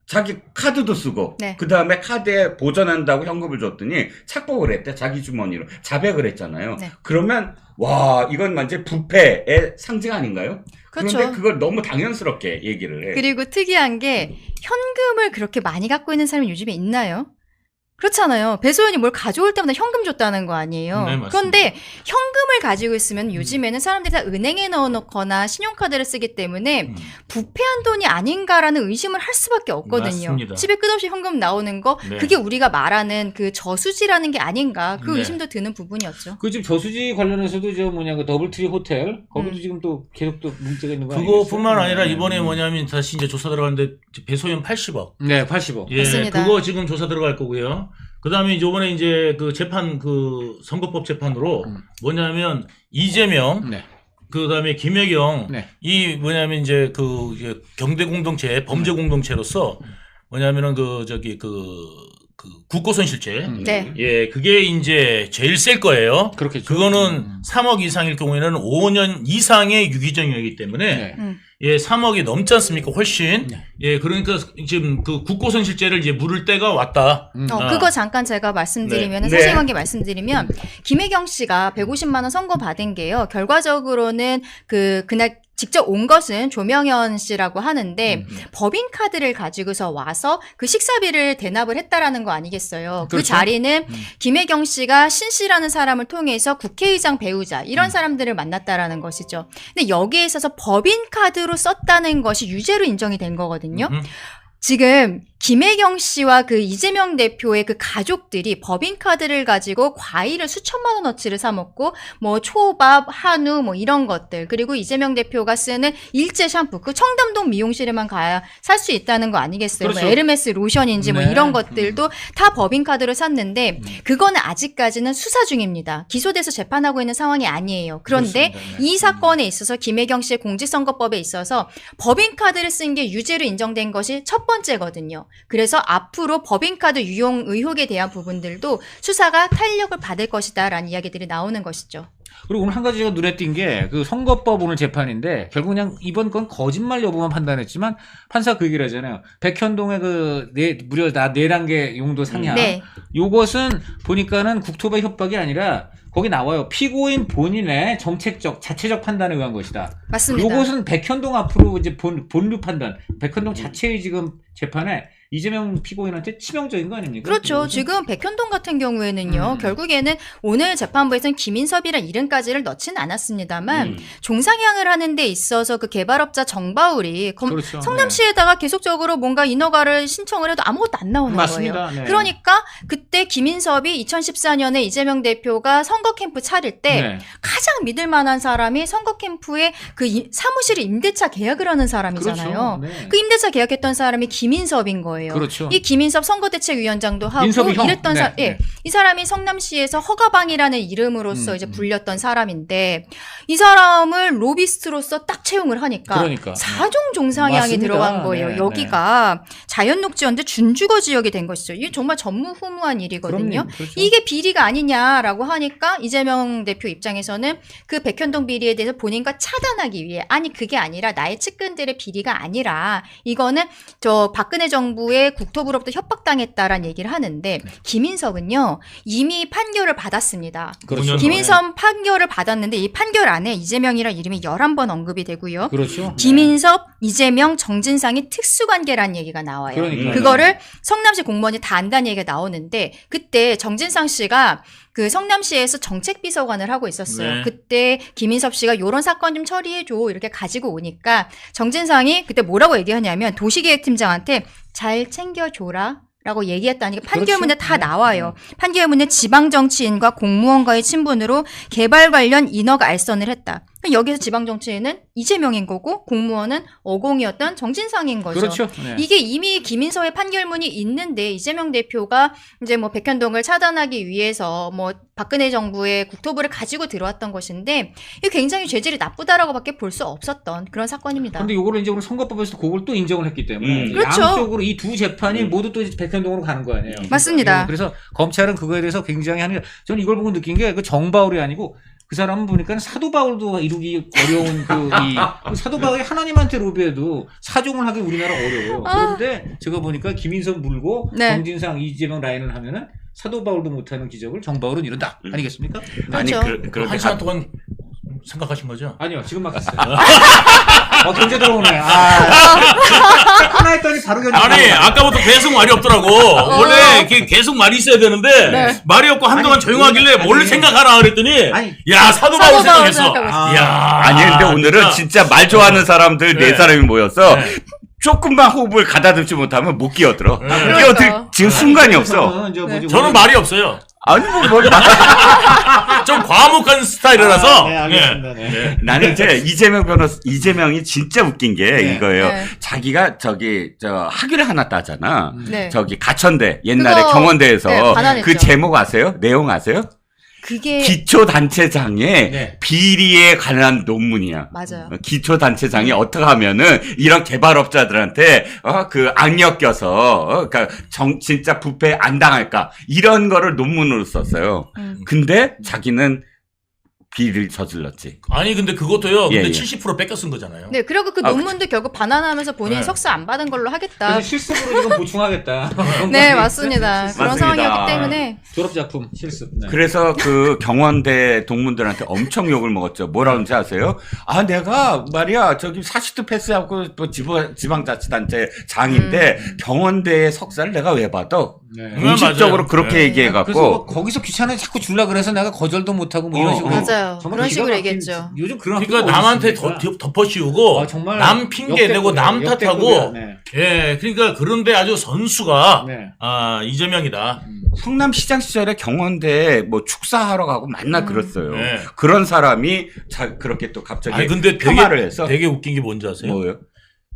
자기 카드도 쓰고 네. 그 다음에 카드에 보전한다고 현금을 줬더니 착복을 했대. 자기 주머니로 자백을 했잖아요. 네. 그러면 와 이건 완전 부패의 상징 아닌가요? 그렇죠. 그런데 그걸 너무 당연스럽게 얘기를 해. 그리고 특이한 게 현금을 그렇게 많이 갖고 있는 사람이 요즘에 있나요? 그렇잖아요. 배소연이 뭘 가져올 때마다 현금 줬다는 거 아니에요. 네, 맞습니다. 그런데 현금을 가지고 있으면 요즘에는 사람들이 다 은행에 넣어놓거나 신용카드를 쓰기 때문에 부패한 돈이 아닌가라는 의심을 할 수밖에 없거든요. 맞습니다. 집에 끝없이 현금 나오는 거 네. 그게 우리가 말하는 그 저수지라는 게 아닌가 그 네. 의심도 드는 부분이었죠. 그 지금 저수지 관련해서도 저 뭐냐 그 더블트리 호텔 거기도 지금 또 계속 또 문제가 있는 거 아니겠어요? 그거뿐만 아니라 네. 이번에 뭐냐면 다시 이제 조사 들어가는데 배소연 80억. 네, 80억. 예, 맞습니다. 그거 지금 조사 들어갈 거고요. 그다음에 이번에 이제 그 재판 그 선거법 재판으로 뭐냐면 이재명 네. 그다음에 김혜경 네. 이 뭐냐면 이제 그 이제 경제 공동체 범죄 공동체로서 뭐냐면은 그 저기 그 국고손실죄 네. 예 그게 이제 제일 셀 거예요. 그렇겠죠. 그거는 3억 이상일 경우에는 5년 이상의 유기징역이기 때문에 네. 예 3억이 넘지 않습니까 훨씬 네. 예 그러니까 지금 그 국고손실죄를 이제 물을 때가 왔다. 그거 잠깐 제가 말씀드리면 네. 사실관계 말씀드리면 김혜경 씨가 150만 원 선고 받은 게요. 결과적으로는 그날 직접 온 것은 조명현 씨라고 하는데 법인카드를 가지고서 와서 그 식사비를 대납을 했다라는 거 아니겠어요. 그 그렇죠. 자리는 김혜경 씨가 신 씨라는 사람을 통해서 국회의장 배우자 이런 사람들을 만났다라는 것이죠. 근데 여기에 있어서 법인카드로 썼다는 것이 유죄로 인정이 된 거거든요. 지금 김혜경 씨와 그 이재명 대표의 그 가족들이 법인카드를 가지고 과일을 수천만 원어치를 사 먹고 뭐 초밥, 한우 뭐 이런 것들 그리고 이재명 대표가 쓰는 일제 샴푸 그 청담동 미용실에만 가야 살 수 있다는 거 아니겠어요? 그렇죠. 뭐 에르메스 로션인지 뭐 네. 이런 것들도 다 법인카드로 샀는데 그거는 아직까지는 수사 중입니다. 기소돼서 재판하고 있는 상황이 아니에요. 그런데 그렇습니다. 네. 이 사건에 있어서 김혜경 씨의 공직선거법에 있어서 법인카드를 쓴 게 유죄로 인정된 것이 첫 번째거든요. 그래서 앞으로 법인카드 유용 의혹에 대한 부분들도 수사가 탄력을 받을 것이다라는 이야기들이 나오는 것이죠. 그리고 오늘 한 가지가 눈에 띈 게 그 선거법 오늘 재판인데 결국 그냥 이번 건 거짓말 여부만 판단했지만 판사 그 얘기를 하잖아요. 백현동의 무려 4단계 용도 상향. 네. 요것은 보니까는 국토부 협박이 아니라 거기 나와요. 피고인 본인의 정책적, 자체적 판단에 의한 것이다. 맞습니다. 요것은 백현동 앞으로 이제 본류 판단, 백현동 자체의 지금 재판에 이재명 피고인한테 치명적인 거 아닙니까? 그렇죠. 그거는? 지금 백현동 같은 경우에는요, 결국에는 오늘 재판부에서는 김인섭이란 이름까지를 넣지는 않았습니다만, 종상향을 하는 데 있어서 그 개발업자 정바울이 그렇죠. 성남시에다가 계속적으로 뭔가 인허가를 신청을 해도 아무것도 안 나오는 맞습니다. 거예요. 네. 그러니까 그때 김인섭이 2014년에 이재명 대표가 선거 캠프 차릴 때 네. 가장 믿을 만한 사람이 선거 캠프에 그 사무실 임대차 계약을 하는 사람이잖아요. 그렇죠. 네. 그 임대차 계약했던 사람이 김인섭인 거예요. 그렇죠. 이 김인섭 선거대책위원장도 하고 민섭이 형. 이랬던 네, 예. 네. 이 사람이 성남시에서 허가방이라는 이름으로서 이제 불렸던 사람인데 이 사람을 로비스트로서 딱 채용을 하니까 그러니까. 4종 종상향이 맞습니다. 들어간 거예요. 네, 여기가 자연녹지연대 준주거 지역이 된 것이죠. 이게 정말 전무후무한 일이거든요. 그럼요. 그렇죠. 이게 비리가 아니냐라고 하니까 이재명 대표 입장에서는 그 백현동 비리에 대해서 본인과 차단하기 위해 아니 그게 아니라 나의 측근들의 비리가 아니라 이거는 저 박근혜 정부의 국토부로부터 협박당했다라는 얘기를 하는데 김인석은요 이미 판결을 받았습니다. 그렇죠. 김인석 판결을 받았는데 이 판결 안에 이재명이라는 이름이 11번 언급이 되고요. 그렇죠. 김인섭, 이재명, 정진상이 특수관계라는 얘기가 나와요. 그러니까요. 그거를 성남시 공무원이 다 안다는 얘기가 나오는데 그때 정진상 씨가 그 성남시에서 정책비서관을 하고 있었어요. 네. 그때 김인섭 씨가 이런 사건 좀 처리해줘 이렇게 가지고 오니까 정진상이 그때 뭐라고 얘기하냐면 도시계획팀장한테 잘 챙겨줘라. 라고 얘기했다니까 판결문에 그렇죠. 다 나와요. 판결문에 지방정치인과 공무원과의 친분으로 개발 관련 인허가 알선을 했다. 여기서 지방정치인은 이재명인 거고 공무원은 어공이었던 정진상인 거죠. 그렇죠. 네. 이게 이미 김인서의 판결문이 있는데 이재명 대표가 이제 뭐 백현동을 차단하기 위해서 뭐 박근혜 정부의 국토부를 가지고 들어왔던 것인데 이게 굉장히 죄질이 나쁘다라고밖에 볼 수 없었던 그런 사건입니다. 근데 요거를 이제 우리 선거법에서 그걸 또 인정을 했기 때문에 그렇죠. 양쪽으로 이 두 재판이 모두 또 이제 백현동으로 가는 거 아니에요. 맞습니다. 그래서 검찰은 그거에 대해서 굉장히 하는 저는 이걸 보고 느낀 게 그 정바울이 아니고 그 사람은 보니까 사도 바울도 이루기 어려운 그 사도 바울이 하나님한테 로비해도 사종을 하기 우리나라 어려워요. 그런데 제가 보니까 김인선 물고 네. 정진상 이재명 라인을 하면은 사도 바울도 못하는 기적을 정바울은 이룬다. 아니겠습니까? 아니 그렇죠. 그런데 한 시간 동안 생각하신 거죠? 아니요, 지금 막 갔어요. 견제 들어오네. 하나 했더니 바로 견제. 아니 아까부터 계속 말이 없더라고. 원래 이렇게 계속 말이 있어야 되는데 네. 말이 없고 한동안 아니, 조용하길래 아니, 뭘 생각하라 그랬더니 아니, 야 사도 바울 사도 바울 생각했어. 생각하고 야 아니 근데 오늘은 진짜 말 좋아하는 사람들 네 네. 사람이 모여서 네. 조금만 호흡을 가다듬지 못하면 못 끼어들어. 네. 끼어들 그러니까. 지금 순간이 없어. 저는 말이 없어요. 아니 뭐 좀 과묵한 스타일이라서. 네, 알겠습니다. 네. 예. 나는 이제 이재명이 진짜 웃긴 게 네. 이거예요. 네. 자기가 학위를 하나 따잖아. 네. 저기 가천대 옛날에 그거, 경원대에서 네, 반환했죠. 그 제목 아세요? 내용 아세요? 그게 기초단체장의 네. 비리에 관한 논문이야. 맞아요. 기초단체장이 어떻게 하면은 이런 개발업자들한테 그 악력 껴서 그러니까 진짜 부패 안 당할까 이런 거를 논문으로 썼어요. 근데 자기는 비리를 저질렀지. 아니 근데 그것도요. 근데 예, 예. 70% 뺏겨 쓴 거잖아요. 네, 그리고 그 논문도 결국 반환하면서 본인이 네. 석사 안 받은 걸로 하겠다. 그래서 실습으로 지금 보충하겠다. 네, 맞습니다. 그런 맞습니다. 상황이었기 때문에 졸업작품 실습. 네. 그래서 그 경원대 동문들한테 엄청 욕을 먹었죠. 뭐라는지 아세요? 아, 내가 말이야, 저기 사시트 패스하고 뭐 지방자치단체 장인데 경원대의 석사를 내가 왜 받아? 네. 공식적으로 맞아요. 그렇게 네. 얘기해갖고. 그래서 뭐 거기서 귀찮아 자꾸 줄라 그래서 내가 거절도 못하고 뭐 이런 식으로. 맞아요. 정말 그런 기가 식으로 막힌 얘기했죠. 요즘 그런 그러니까 학교가 남한테 어디 있습니까? 덮어씌우고 정말 남 핑계 내고 남 역대급이야, 탓하고 역대급이야. 네. 예 그러니까 그런데 아주 선수가 네. 아, 이재명이다. 성남시장 시절에 경원대에 뭐 축사하러 가고 만나 그랬어요. 네. 그런 사람이 그렇게 또 갑자기 아니 근데 폄하를 해서. 되게 웃긴 게 뭔지 아세요? 뭐예요?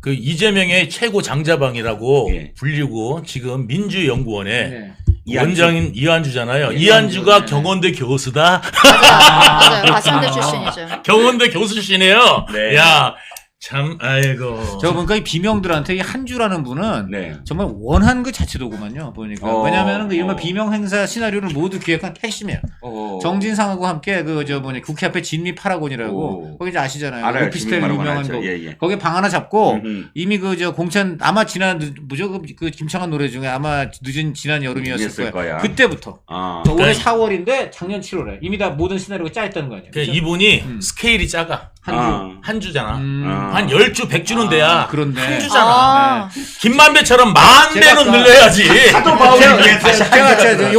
그 이재명의 최고 장자방이라고 예. 불리고 지금 민주연구원의 네. 원장인 이한주잖아요. 네, 이한주가 네. 경원대 교수다. 맞아요. 가산대 출신이죠. 경원대 교수 출신이에요. 네. 야, 참, 아이고. 제가 보니까 이 비명들한테 이 한주라는 분은 네. 정말 원한 그 자체도구만요. 보니까 왜냐하면 그 이른바 비명 행사 시나리오를 모두 기획한 핵심이에요. 정진상하고 함께 국회 앞에 진미 파라곤이라고 거기 이제 아시잖아요. 알아요. 오피스텔 진미 유명한 파라곤 거. 알죠. 예, 예. 거기 방 하나 잡고 음흠. 이미 공천 아마 지난 그 김창완 노래 중에 아마 늦은 지난 여름이었을 있을 거야. 거야. 그때부터. 아. 올해 그러니까 4월인데 작년 7월에 이미 다 모든 시나리오가 짜 있다는 거 아니에요. 그러니까 그죠? 이분이 스케일이 작아. 한 주잖아. 음. 한 10주, 100주는 돼야 그런데. 한 주잖아. 아, 김만배처럼 10,000배는 늘려야지. 사도 바울이 위해서 제가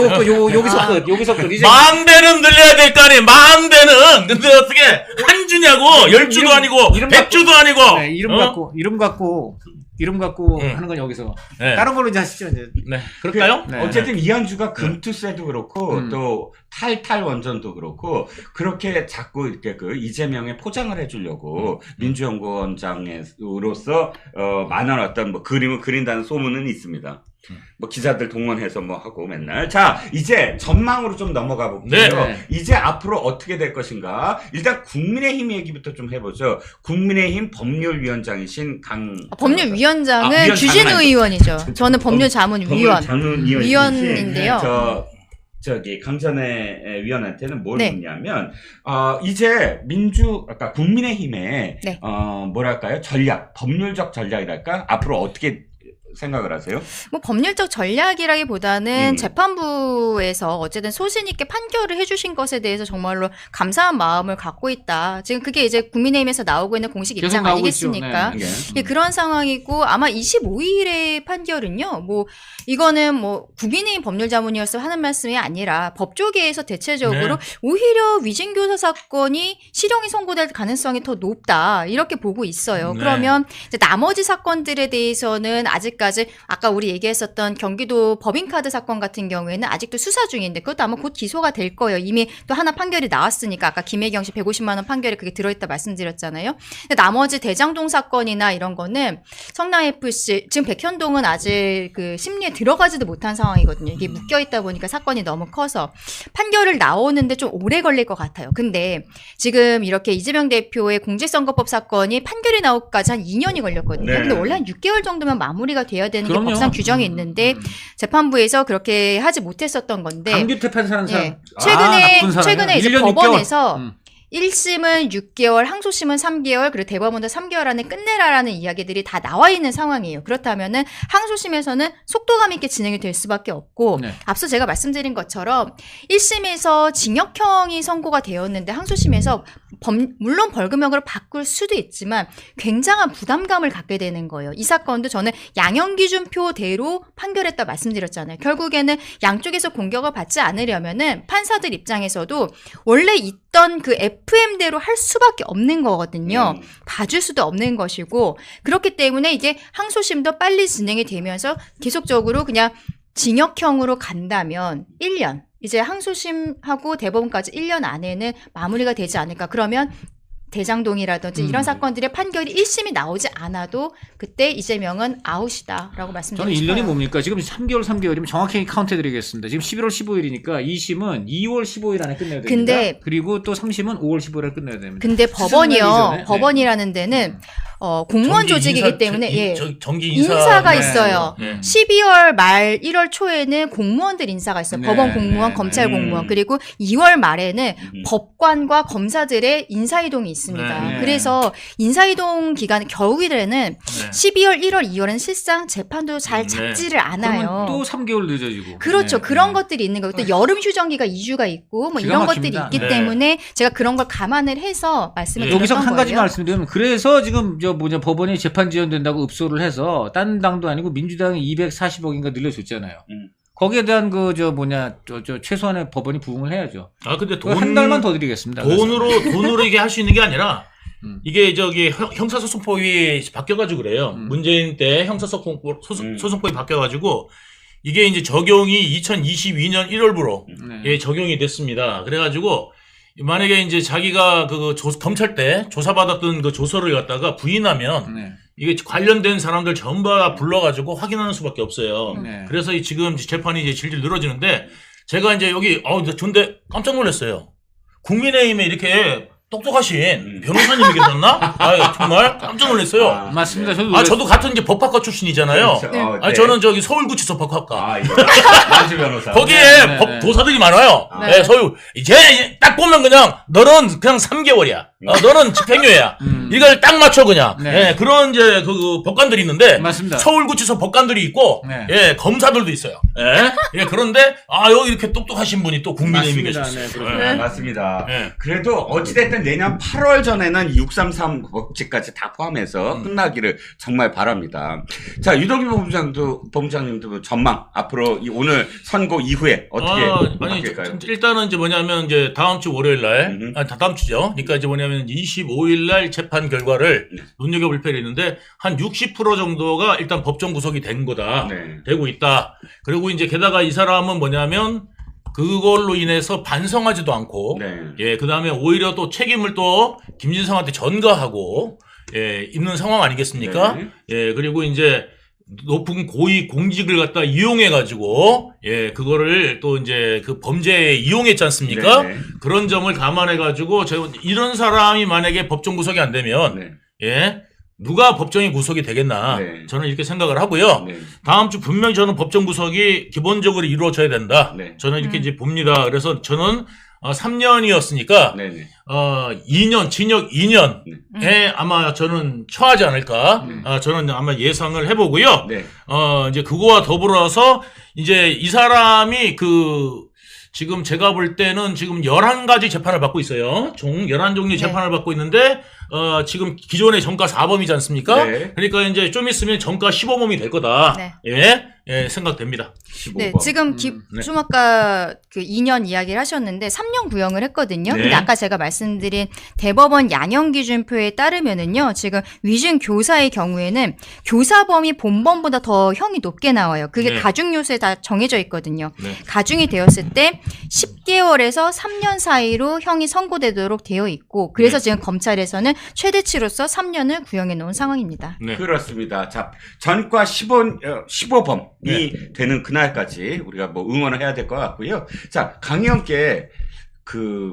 여기서 끝. 이제 10,000배는 늘려야 될 거 아니에요. 10,000배는. 근데 어떻게 한 주냐고. 10주도 아니고 이름 100주도 아니고. 네, 이름 갖고 하는 건 여기서. 네. 다른 걸로 이제 하시죠, 이제. 네. 그럴까요? 네. 어쨌든 이한주가 금투세도 그렇고 또 탈탈 원전도 그렇고 그렇게 자꾸 이렇게 그 이재명에 포장을 해주려고 민주연구원장으로서 많은 어떤 뭐 그림을 그린다는 소문은 있습니다. 뭐 기자들 동원해서 뭐 하고 맨날. 자, 이제 전망으로 좀 넘어가 볼게요. 네. 이제 앞으로 어떻게 될 것인가. 일단 국민의힘 얘기부터 좀 해보죠. 국민의힘 법률위원장이신 법률위원장은 위원장은 주진우 아니고. 의원이죠. 저는 법률자문위원. 자문위원이신데 위원인데요. 저기 강전의 위원한테는 뭘 네. 묻냐면 이제 아까 국민의힘의 네. 뭐랄까요 법률적 전략이랄까 앞으로 어떻게 생각을 하세요? 뭐 법률적 전략이라기보다는 음. 재판부에서 어쨌든 소신 있게 판결을 해주신 것에 대해서 정말로 감사한 마음을 갖고 있다. 지금 그게 이제 국민의힘에서 나오고 있는 공식 계속 입장 나오고 아니겠습니까? 있죠. 네. 예, 그런 상황이고 아마 25일의 판결은요. 뭐 이거는 뭐 국민의힘 법률자문위원회에서 하는 말씀이 아니라 법조계에서 대체적으로 네. 오히려 위증교사 사건이 실형이 선고될 가능성이 더 높다 이렇게 보고 있어요. 네. 그러면 이제 나머지 사건들에 대해서는 아직까지 아까 우리 얘기했었던 경기도 법인카드 사건 같은 경우에는 아직도 수사 중인데 그것도 아마 곧 기소가 될 거예요. 이미 또 하나 판결이 나왔으니까 아까 김혜경 씨 150만 원 판결에 그게 들어있다 말씀드렸잖아요. 근데 나머지 대장동 사건이나 이런 거는 성남FC 지금 백현동은 아직 그 심리에 들어가지도 못한 상황이거든요. 이게 묶여 있다 보니까 사건이 너무 커서 판결을 나오는데 좀 오래 걸릴 것 같아요. 근데 지금 이렇게 이재명 대표의 공직선거법 사건이 판결이 나오기까지 한 2년이 걸렸거든요. 네. 근데 원래 한 6개월 정도면 마무리가 돼야 되는 게 그럼요. 법상 규정이 있는데 재판부에서 그렇게 하지 못했었던 건데 강규태 판사는 사람. 예. 최근에 이제 1년 6개월. 법원에서 1심은 6개월, 항소심은 3개월, 그리고 대법원도 3개월 안에 끝내라라는 이야기들이 다 나와 있는 상황이에요. 그렇다면은 항소심에서는 속도감 있게 진행이 될 수밖에 없고 네. 앞서 제가 말씀드린 것처럼 1심에서 징역형이 선고가 되었는데 항소심에서 물론 벌금형으로 바꿀 수도 있지만 굉장한 부담감을 갖게 되는 거예요. 이 사건도 저는 양형기준표대로 판결했다 말씀드렸잖아요. 결국에는 양쪽에서 공격을 받지 않으려면은 판사들 입장에서도 원래 있던 그 FM대로 할 수밖에 없는 거거든요. 봐줄 수도 없는 것이고 그렇기 때문에 이게 항소심도 빨리 진행이 되면서 계속적으로 그냥 징역형으로 간다면 1년 이제 항소심하고 대법원까지 1년 안에는 마무리가 되지 않을까. 그러면 대장동이라든지 이런 사건들의 판결이 1심이 나오지 않아도 그때 이재명은 아웃이다라고 말씀드리고 저는 싶어요. 1년이 뭡니까? 지금 3개월이면 정확히 카운트해드리겠습니다. 지금 11월 15일이니까 2심은 2월 15일 안에 끝내야 됩니다. 근데 그리고 또 3심은 5월 15일 안에 끝내야 됩니다. 근데 시즌 법원이요. 말이죠. 네. 법원이라는 데는 공무원 조직이기 때문에 정기 인사가 네. 있어요. 네. 12월 말 1월 초에는 공무원들 인사가 있어요. 네, 법원 공무원, 네, 검찰 네. 공무원. 그리고 2월 말에는 법관과 검사들의 인사이동이 있습니다. 네. 그래서 인사이동 기간 겨울에는 네. 12월, 1월, 2월은 실상 재판도 잘 네. 잡지를 않아요. 그러면 또 3개월 늦어지고. 그렇죠. 네, 그런 네. 것들이 있는 거고 또 여름 휴정기가 2주가 있고 뭐 기가 이런 막힙니다. 것들이 있기 네. 때문에 제가 그런 걸 감안을 해서 말씀을 네. 드렸던 여기서 한 가지 거예요. 말씀드리면 그래서 지금 법원이 재판 지연된다고 읍소를 해서 딴 당도 아니고 민주당이 240억인가 늘려줬잖아요. 거기에 대한 최소한의 법원이 부응을 해야죠. 아 근데 한 달만 더 드리겠습니다. 돈으로 이게 할 수 있는 게 아니라 이게 형사소송법이 바뀌어가지고 그래요. 문재인 때 형사소송법이 바뀌어가지고 이게 이제 적용이 2022년 1월부로 네. 적용이 됐습니다. 그래가지고 만약에 이제 자기가 검찰 때 조사받았던 그 조서를 갖다가 부인하면 네. 이게 관련된 사람들 전부 다 불러가지고 확인하는 수밖에 없어요. 네. 그래서 지금 재판이 이제 질질 늘어지는데 제가 이제 여기 근데 깜짝 놀랐어요. 국민의힘에 이렇게 똑똑하신 변호사님이 계셨나? 아 정말 깜짝 놀랐어요. 맞습니다. 저도 같은 이제 법학과 출신이잖아요. 그렇죠. 아니 저는 저기 서울구치소 법학과. 만주 변호사. 거기에 네. 법 도사들이 많아요. 네. 서울 이제 딱 보면 그냥 너는 그냥 3개월이야. 너는 집행유예야. 이걸 딱 맞춰 그냥. 네. 예, 그런 이제 그 법관들이 있는데 맞습니다. 서울구치소 법관들이 있고 네. 예, 검사들도 있어요. 예, 그런데 여기 이렇게 똑똑하신 분이 또 국민의힘이 맞습니다. 계셨어요. 네, 그렇습니다. 예. 맞습니다. 네. 그래도 어찌됐든 내년 8월 전에는 633 법칙까지 다 포함해서 끝나기를 정말 바랍니다. 자, 유동규 본부장님도 전망 앞으로 오늘 선고 이후에 어떻게 아니 바뀔까요? 일단은 이제 뭐냐면 이제 다음 주 월요일 날, 다음 주죠. 그러니까 이제 뭐냐면 25일 날 재판 결과를 눈여겨볼 필요가 있는데 한 60% 정도가 일단 법정 구속이 된 거다, 네. 되고 있다. 그리고 이제 게다가 이 사람은 뭐냐면 그걸로 인해서 반성하지도 않고, 네. 예, 그 다음에 오히려 또 책임을 또 김진성한테 전가하고, 예, 있는 상황 아니겠습니까? 네. 예, 그리고 이제 높은 고위 공직을 갖다 이용해가지고, 예, 그거를 또 이제 그 범죄에 이용했지 않습니까? 네. 그런 점을 감안해가지고, 이런 사람이 만약에 법정 구속이 안 되면, 네. 예, 누가 법정에 구속이 되겠나. 네. 저는 이렇게 생각을 하고요. 네. 다음 주 분명히 저는 법정 구속이 기본적으로 이루어져야 된다. 네. 저는 이렇게 이제 봅니다. 그래서 저는 3년이었으니까, 네. 네. 2년, 징역 2년에 아마 저는 처하지 않을까. 저는 아마 예상을 해보고요. 네. 이제 그거와 더불어서 이제 이 사람이 지금 제가 볼 때는 지금 11가지 재판을 받고 있어요. 총 11종류의 재판을 받고 있는데, 지금 기존의 전과 4범이지 않습니까? 네. 그러니까 이제 좀 있으면 전과 15범이 될 거다. 네. 예, 생각됩니다. 15번. 네, 지금 좀 아까 그 2년 이야기를 하셨는데 3년 구형을 했거든요. 네. 근데 아까 제가 말씀드린 대법원 양형 기준표에 따르면은요, 지금 위증 교사의 경우에는 교사범이 본범보다 더 형이 높게 나와요. 그게 네. 가중 요소에 다 정해져 있거든요. 네. 가중이 되었을 때 10개월에서 3년 사이로 형이 선고되도록 되어 있고, 그래서 지금 검찰에서는 최대치로서 3년을 구형해 놓은 상황입니다. 네. 그렇습니다. 자, 전과 15범이 되는 그날까지 우리가 뭐 응원을 해야 될 것 같고요. 자, 강의원께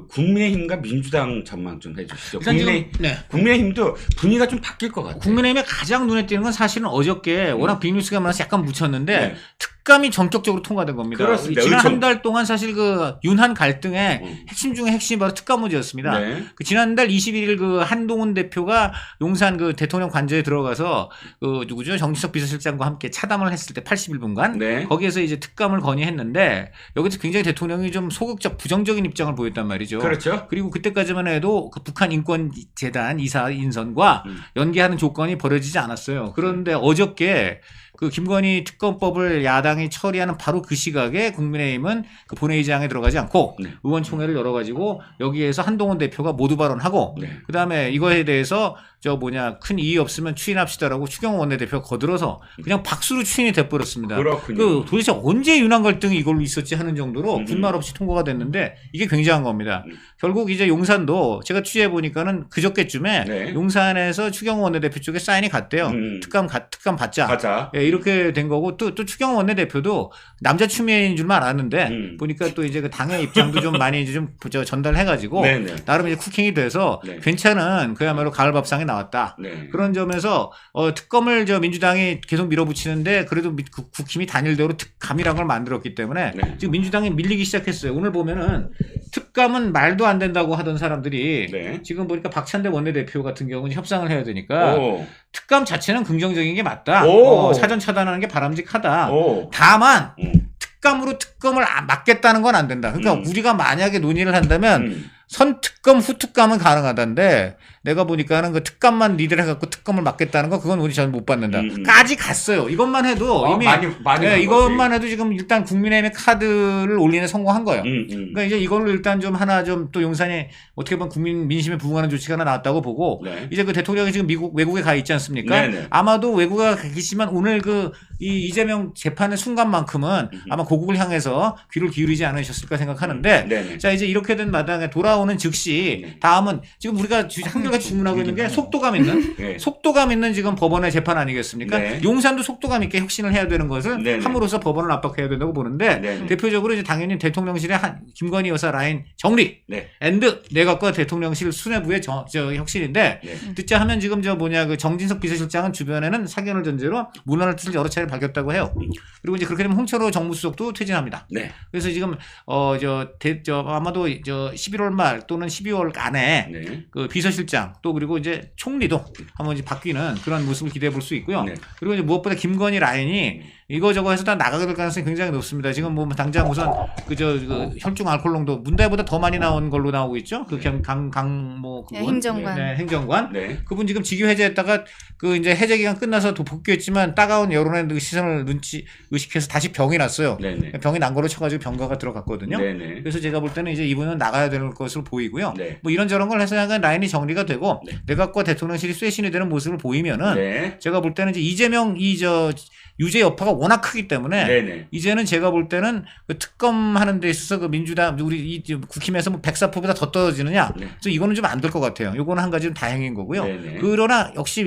국민의힘과 민주당 전망 좀 해주시죠. 일단 지금, 네. 국민의힘도 분위기가 좀 바뀔 것 같아요. 국민의힘에 가장 눈에 띄는 건 사실은 어저께 워낙 빅뉴스가 많아서 약간 묻혔는데 네. 특감이 전격적으로 통과된 겁니다. 그렇습니다. 지난 의총. 한 달 동안 사실 윤한 갈등의 핵심 중에 핵심이 바로 특감 문제였습니다. 네. 지난달 21일 한동훈 대표가 용산 대통령 관저에 들어가서 누구죠? 정진석 비서실장과 함께 차담을 했을 때 81분간 네. 거기에서 이제 특감을 건의했는데 여기서 굉장히 대통령이 좀 소극적 부정적인 입장을 보였단 말이죠. 그렇죠. 그리고 그때까지만 해도 북한 인권재단 이사 인선과 연계하는 조건이 벌어지지 않았어요. 그런데 어저께 김건희 특검법을 야당이 처리하는 바로 그 시각에 국민의힘은 본회의장에 들어가지 않고 네. 의원총회를 열어가지고 여기에서 한동훈 대표가 모두 발언하고 네. 그다음에 이거에 대해서 큰 이의 없으면 추인합시다라고 추경호 원내대표가 거들어서 그냥 박수로 추인이 돼버렸습니다. 그렇군요. 도대체 언제 윤한 갈등이 이걸로 있었지 하는 정도로 군말 없이 통과가 됐는데 이게 굉장한 겁니다. 결국 이제 용산도 제가 취재해 보니까는 그저께쯤에 네. 용산에서 추경호 원내대표 쪽에 사인이 갔대요. 특감 받자. 가자. 예, 이렇게 된 거고 또 추경호 원내대표도 남자 추미애인 줄만 알았는데 보니까 또 이제 당의 입장도 좀 많이 이제 좀 전달해가지고 네네. 나름 이제 쿠킹이 돼서 네. 괜찮은 그야말로 가을 밥상에 나왔다. 네. 그런 점에서 특검을 민주당이 계속 밀어붙이는데 그래도 국힘이 단일대로 특감이라는 걸 만들었기 때문에 네. 지금 민주당이 밀리기 시작했어요. 오늘 보면은 특감은 말도 안 된다고 하던 사람들이 네. 지금 보니까 박찬대 원내대표 같은 경우는 협상을 해야 되니까 오. 특감 자체는 긍정적인 게 맞다. 오. 사전 차단하는 게 바람직하다. 오. 다만 특감으로 특검을 막겠다는 건 안 된다. 그러니까 우리가 만약에 논의를 한다면 선특검 후특감은 가능하다는데 내가 보니까는 특감만 리드를 해갖고 특검을 막겠다는 거 그건 우리 저는 못 받는다.까지 갔어요. 이것만 해도 이미 많이 이것만 해도 지금 일단 국민의힘의 카드를 올리는 성공한 거예요. 그러니까 이제 이걸로 일단 좀 하나 좀 또 용산에 어떻게 보면 국민 민심에 부응하는 조치가 하나 나왔다고 보고 네. 이제 대통령이 지금 외국에 가 있지 않습니까? 네네. 아마도 외국에 가 계시지만 오늘 이 이재명 재판의 순간만큼은 아마 고국을 향해서 귀를 기울이지 않으셨을까 생각하는데 네네. 자 이제 이렇게 된 마당에 돌아오는 즉시 다음은 지금 우리가 한결 한결같이 질문하고 있는 게 속도감 있는 네. 속도감 있는 지금 법원의 재판 아니겠습니까? 네. 용산도 속도감 있게 혁신을 해야 되는 것을 네네. 함으로써 법원을 압박해야 된다고 보는데 네네. 대표적으로 이제 당연히 대통령실의 김건희 여사 라인 정리 네. 앤드 내각과 대통령실 수뇌부의 저 혁신인데 네. 듣자 하면 지금 그 정진석 비서실장은 주변에는 사견을 전제로 무난할 뜻을 여러 차례 밝혔다고 해요. 그리고 이제 그렇게 되면 홍철호 정무수석도 퇴진합니다. 네. 그래서 지금 아마도 11월 말 또는 12월 안에 네. 그 비서실장 또 그리고 이제 총리도 한번 이제 바뀌는 그런 모습을 기대해 볼 수 있고요. 네. 그리고 이제 무엇보다 김건희 라인이 이거저거 해서 다 나가게 될 가능성이 굉장히 높습니다. 지금 뭐 당장 우선 그 혈중 알코올 농도 문대보다 더 많이 나온 걸로 나오고 있죠. 그 그분 행정관. 네, 행정관. 네. 그분 지금 직위 해제했다가 그 이제 해제 기간 끝나서 또 복귀했지만 따가운 여론의 시선을 의식해서 다시 병이 났어요. 네네. 병이 난 거로 쳐가지고 병가가 들어갔거든요. 네네. 그래서 제가 볼 때는 이제 이분은 나가야 될 것으로 보이고요. 네. 뭐 이런저런 걸 해서 약간 라인이 정리가 되고 네. 내각과 대통령실이 쇄신이 되는 모습을 보이면은 네. 제가 볼 때는 이제 이재명 유죄 여파가 워낙 크기 때문에 네네. 이제는 제가 볼 때는 그 특검하는 데 있어서 그 민주당 우리 국힘에서 뭐 백사포보다 더 떨어지느냐? 네. 그래서 이거는 좀 안 될 것 같아요. 이거는 한 가지 좀 다행인 거고요. 네네. 그러나 역시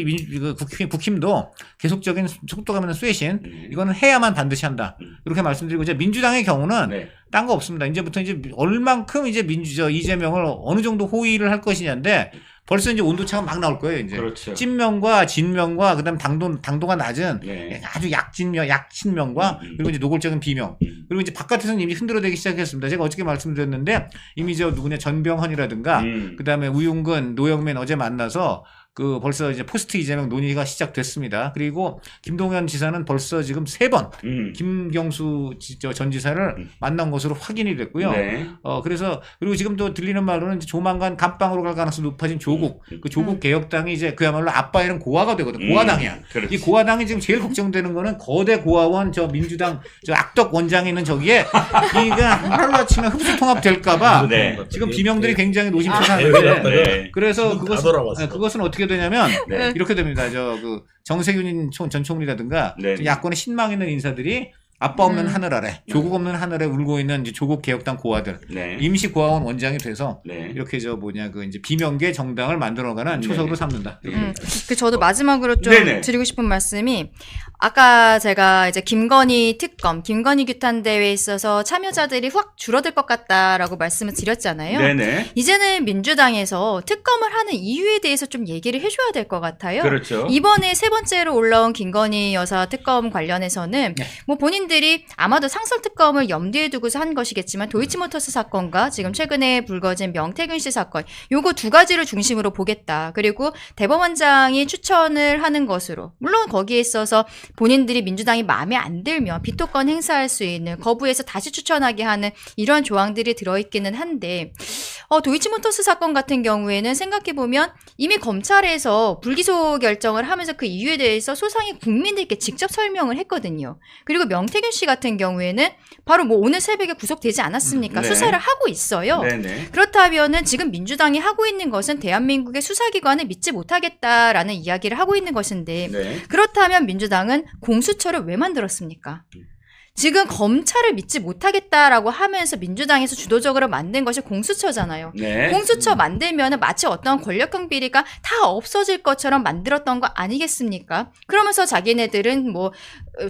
국힘도 계속적인 속도감 있는 쇄신 이거는 해야만 반드시 한다. 이렇게 말씀드리고 이제 민주당의 경우는 네. 딴 거 없습니다. 이제부터 이제 얼만큼 이제 이재명을 어느 정도 호위를 할 것이냐인데 벌써 이제 온도차가 막 나올 거예요. 이제 그렇죠. 찐명과 진명과 그다음 당도가 낮은 네. 아주 약친명과 그리고 이제 노골적인 비명 그리고 이제 바깥에서는 이미 흔들어대기 시작했습니다. 제가 어저께 말씀드렸는데 이미 전병헌이라든가 그다음에 우윤근, 노영민 어제 만나서 그 벌써 이제 포스트 이재명 논의가 시작됐습니다. 그리고 김동연 지사는 벌써 지금 3번 김경수 전 지사를 만난 것으로 확인이 됐고요. 네. 그래서 그리고 지금 또 들리는 말로는 이제 조만간 감방으로 갈 가능성이 높아진 조국 그 조국 개혁당이 이제 그야말로 아빠 이름 고아가 되거든. 고아당이야. 그렇지. 이 고아당이 지금 제일 걱정되는 거는 거대 고아원 민주당 악덕 원장이 있는 저기에 이가 하루아침에 흡수 통합 될까봐 네. 지금 비명들이 굉장히 노심초사한데 네. 그래서 다 돌아왔어. 그것은 어떻게 되냐면 네. 이렇게 됩니다. 정세균 전 총리라든가 네. 야권에 신망 있는 인사들이 아빠 없는 하늘 아래, 조국 없는 하늘에 울고 있는 이제 조국 개혁당 고아들, 네. 임시 고아원 원장이 돼서 네. 이렇게 이제 비명계 정당을 만들어가는 초석으로 삼는다. 저도 마지막으로 좀 네네. 드리고 싶은 말씀이 아까 제가 이제 김건희 특검, 김건희 규탄 대회에 있어서 참여자들이 확 줄어들 것 같다라고 말씀을 드렸잖아요. 네네. 이제는 민주당에서 특검을 하는 이유에 대해서 좀 얘기를 해줘야 될 것 같아요. 그렇죠. 이번에 3번째로 올라온 김건희 여사 특검 관련해서는 뭐 본인들이 아마도 상설 특검을 염두에 두고서 한 것이겠지만 도이치모터스 사건과 지금 최근에 불거진 명태균 씨 사건 요거 2가지를 중심으로 보겠다. 그리고 대법원장이 추천을 하는 것으로 물론 거기에 있어서 본인들이 민주당이 마음에 안 들면 비토권 행사할 수 있는 거부해서 다시 추천하게 하는 이런 조항들이 들어있기는 한데 도이치모터스 사건 같은 경우에는 생각해보면 이미 검찰에서 불기소 결정을 하면서 그 이유에 대해서 소상히 국민들께 직접 설명을 했거든요. 그리고 명태균 씨 같은 경우에는 바로 뭐 오늘 새벽에 구속되지 않았습니까? 네. 수사를 하고 있어요. 네네. 그렇다면은 지금 민주당이 하고 있는 것은 대한민국의 수사기관을 믿지 못하겠다라는 이야기를 하고 있는 것인데 네. 그렇다면 민주당은 공수처를 왜 만들었습니까? 지금 검찰을 믿지 못하겠다라고 하면서 민주당에서 주도적으로 만든 것이 공수처잖아요. 네. 공수처 만들면은 마치 어떤 권력형 비리가 다 없어질 것처럼 만들었던 거 아니겠습니까? 그러면서 자기네들은 뭐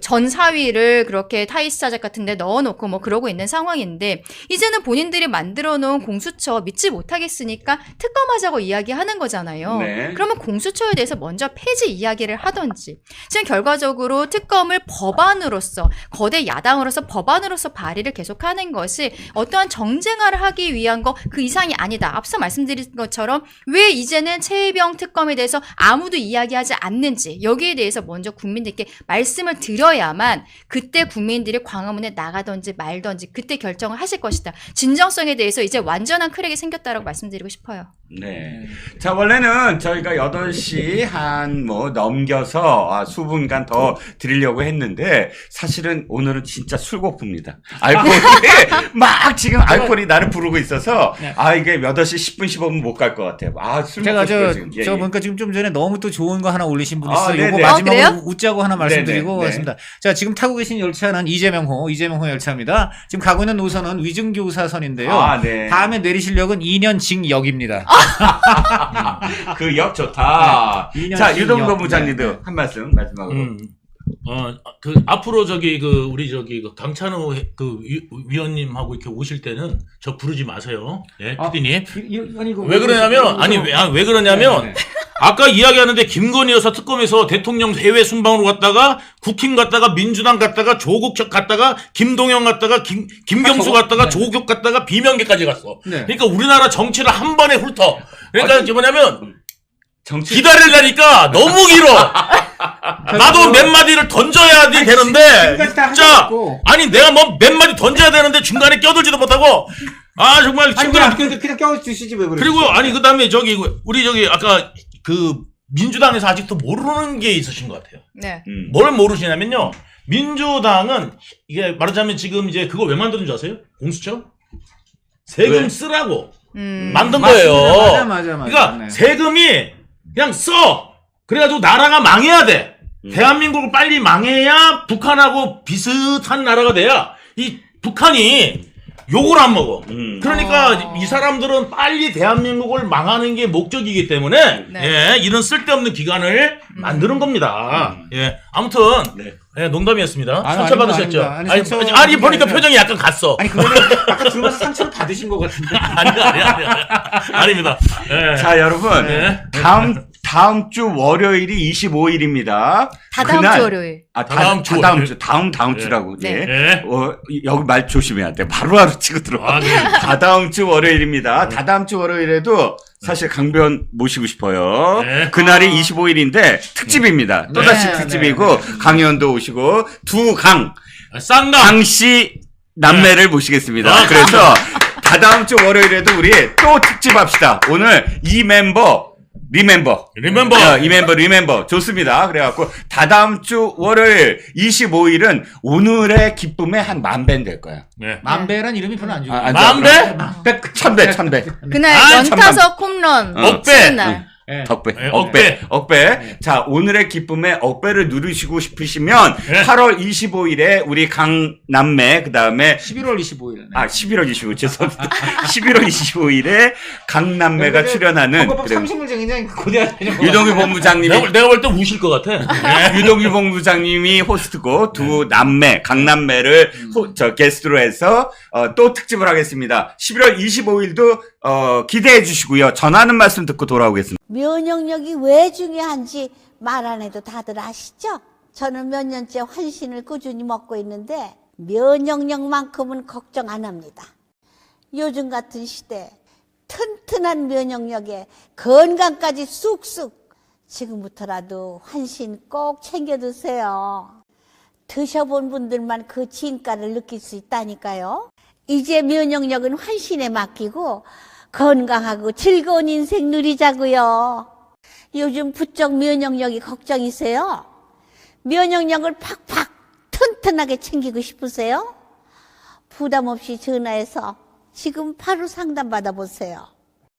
전 사위를 그렇게 타이스자작 같은 데 넣어놓고 뭐 그러고 있는 상황인데 이제는 본인들이 만들어 놓은 공수처 믿지 못하겠으니까 특검하자고 이야기하는 거잖아요. 네. 그러면 공수처에 대해서 먼저 폐지 이야기를 하던지 지금 결과적으로 특검을 법안으로서 거대 야당으로서 법안으로서 발의를 계속하는 것이 어떠한 정쟁화를 하기 위한 거 그 이상이 아니다. 앞서 말씀드린 것처럼 왜 이제는 최혜병 특검에 대해서 아무도 이야기하지 않는지 여기에 대해서 먼저 국민들께 말씀을 드려야만 그때 국민들이 광화문에 나가든지 말든지 그때 결정을 하실 것이다. 진정성에 대해서 이제 완전한 크랙이 생겼다라고 말씀드리고 싶어요. 네. 자, 원래는 저희가 8시 한 넘겨서 수분간 더 드리려고 했는데 사실은 오늘은 진짜 술고프입니다. 알코올이 막 지금 알코올이 나를 부르고 있어서 이게 8시 10분 15분 못 갈 것 같아요. 술 제가 먹고 싶어요, 지금. 저 보니까 지금 좀 전에 너무 또 좋은 거 하나 올리신 분 있어요. 네네. 요거 마지막으로 그래요? 웃자고 하나 말씀드리고 네네. 왔습니다. 자, 지금 타고 계신 열차는 이재명호 열차입니다. 지금 가고 있는 노선은 위증교사선인데요. 네. 다음에 내리실 역은 2년 징역입니다. 그 역 좋다. 네. 2년 자, 씩 유동근 역. 부장님도 네. 한 말씀 마지막으로. 앞으로 우리 강찬호 위원님하고 이렇게 오실 때는 저 부르지 마세요. 예, PD님. 왜 그러냐면, 왜 그러냐면, 네. 아까 이야기하는데 김건희 여사 특검에서 대통령 해외 순방으로 갔다가 국힘 갔다가 민주당 갔다가 조국 갔다가 김동연 갔다가 김경수 갔다가 네. 조국 갔다가 비명계까지 갔어. 네. 그러니까 우리나라 정치를 한 번에 훑어. 그러니까 이게 뭐냐면 정치 기다리려니까 너무 길어. 나도 몇 마디를 던져야 되는데 지금까지 다 진짜 하셨고. 아니 내가 뭐 몇 마디 던져야 되는데 중간에 껴들지도 못하고 아 정말 아니 힘들어. 그냥 껴주시지 왜 그래? 그리고 아니 그다음에 우리 아까 그 민주당에서 아직도 모르는 게 있으신 것 같아요. 네. 뭘 모르시냐면요. 민주당은 이게 말하자면 지금 이제 그거 왜 만드는 줄 아세요? 공수처? 세금 왜? 쓰라고 음. 만든 맞습니다. 거예요. 맞아. 그러니까 네. 세금이 그냥 써. 그래가지고 나라가 망해야 돼. 대한민국을 빨리 망해야 북한하고 비슷한 나라가 돼야 이 북한이 욕을 안 먹어. 그러니까 이 사람들은 빨리 대한민국을 망하는 게 목적이기 때문에 네. 예, 이런 쓸데없는 기관을 만드는 겁니다. 예, 아무튼 네. 예, 농담이었습니다. 아니, 상처 아닙니다, 받으셨죠? 아닙니다. 아니, 상처 아니 보니까 아니라- 표정이 약간 갔어. 아니 그거는 아까 들어가서 상처를 받으신 것 같은데. 아닙니다. 예. 자, 여러분. 네. 다음 주 월요일이 25일입니다. 다다음 주 월요일. 다다음 주 다다음 월요일. 주, 다음 네. 주라고. 네. 예. 예. 여기 말 조심해야 돼. 바로바로 치고 들어와. 아, 네. 다다음 주 월요일입니다. 다다음 주 월요일에도 사실 강변 모시고 싶어요. 네. 그날이 25일인데 특집입니다. 또다시 네. 특집이고 강연도 오시고 쌍강. 강씨 남매를 모시겠습니다. 아, 그래서 다다음 주 월요일에도 우리 또 특집합시다. 오늘 이 멤버 리멤버. 리멤버. 좋습니다. 그래갖고, 다다음 주 월요일 25일은 오늘의 기쁨의 한 10,000배는 될 거야. 네. 만배란 이름이 별로 안 좋고. 안 만배? 만배? 1,000배. 그날 아, 연타석 홈런 억배. 치는 날. 예. 덕배. 네, 억배. 자, 오늘의 기쁨의 억배를 누리시고 싶으시면, 네. 8월 25일에 우리 강남매, 그 다음에 11월 25일. 11월 25일, 죄송합니다. 11월 25일에 강남매가 출연하는, 헌법법 30일 굉장히 고대하는 유동규 본부장님이 내가 볼 때 우실 것 같아. 유동규 본부장님이 호스트고 두 남매, 강남매를 게스트로 해서 또 특집을 하겠습니다. 11월 25일도 기대해 주시고요. 전하는 말씀 듣고 돌아오겠습니다. 면역력이 왜 중요한지 말 안 해도 다들 아시죠? 저는 몇 년째 환신을 꾸준히 먹고 있는데 면역력만큼은 걱정 안 합니다. 요즘 같은 시대 튼튼한 면역력에 건강까지 쑥쑥 지금부터라도 환신 꼭 챙겨 드세요. 드셔본 분들만 그 진가를 느낄 수 있다니까요. 이제 면역력은 환신에 맡기고 건강하고 즐거운 인생 누리자고요. 요즘 부쩍 면역력이 걱정이세요? 면역력을 팍팍 튼튼하게 챙기고 싶으세요? 부담 없이 전화해서 지금 바로 상담 받아보세요.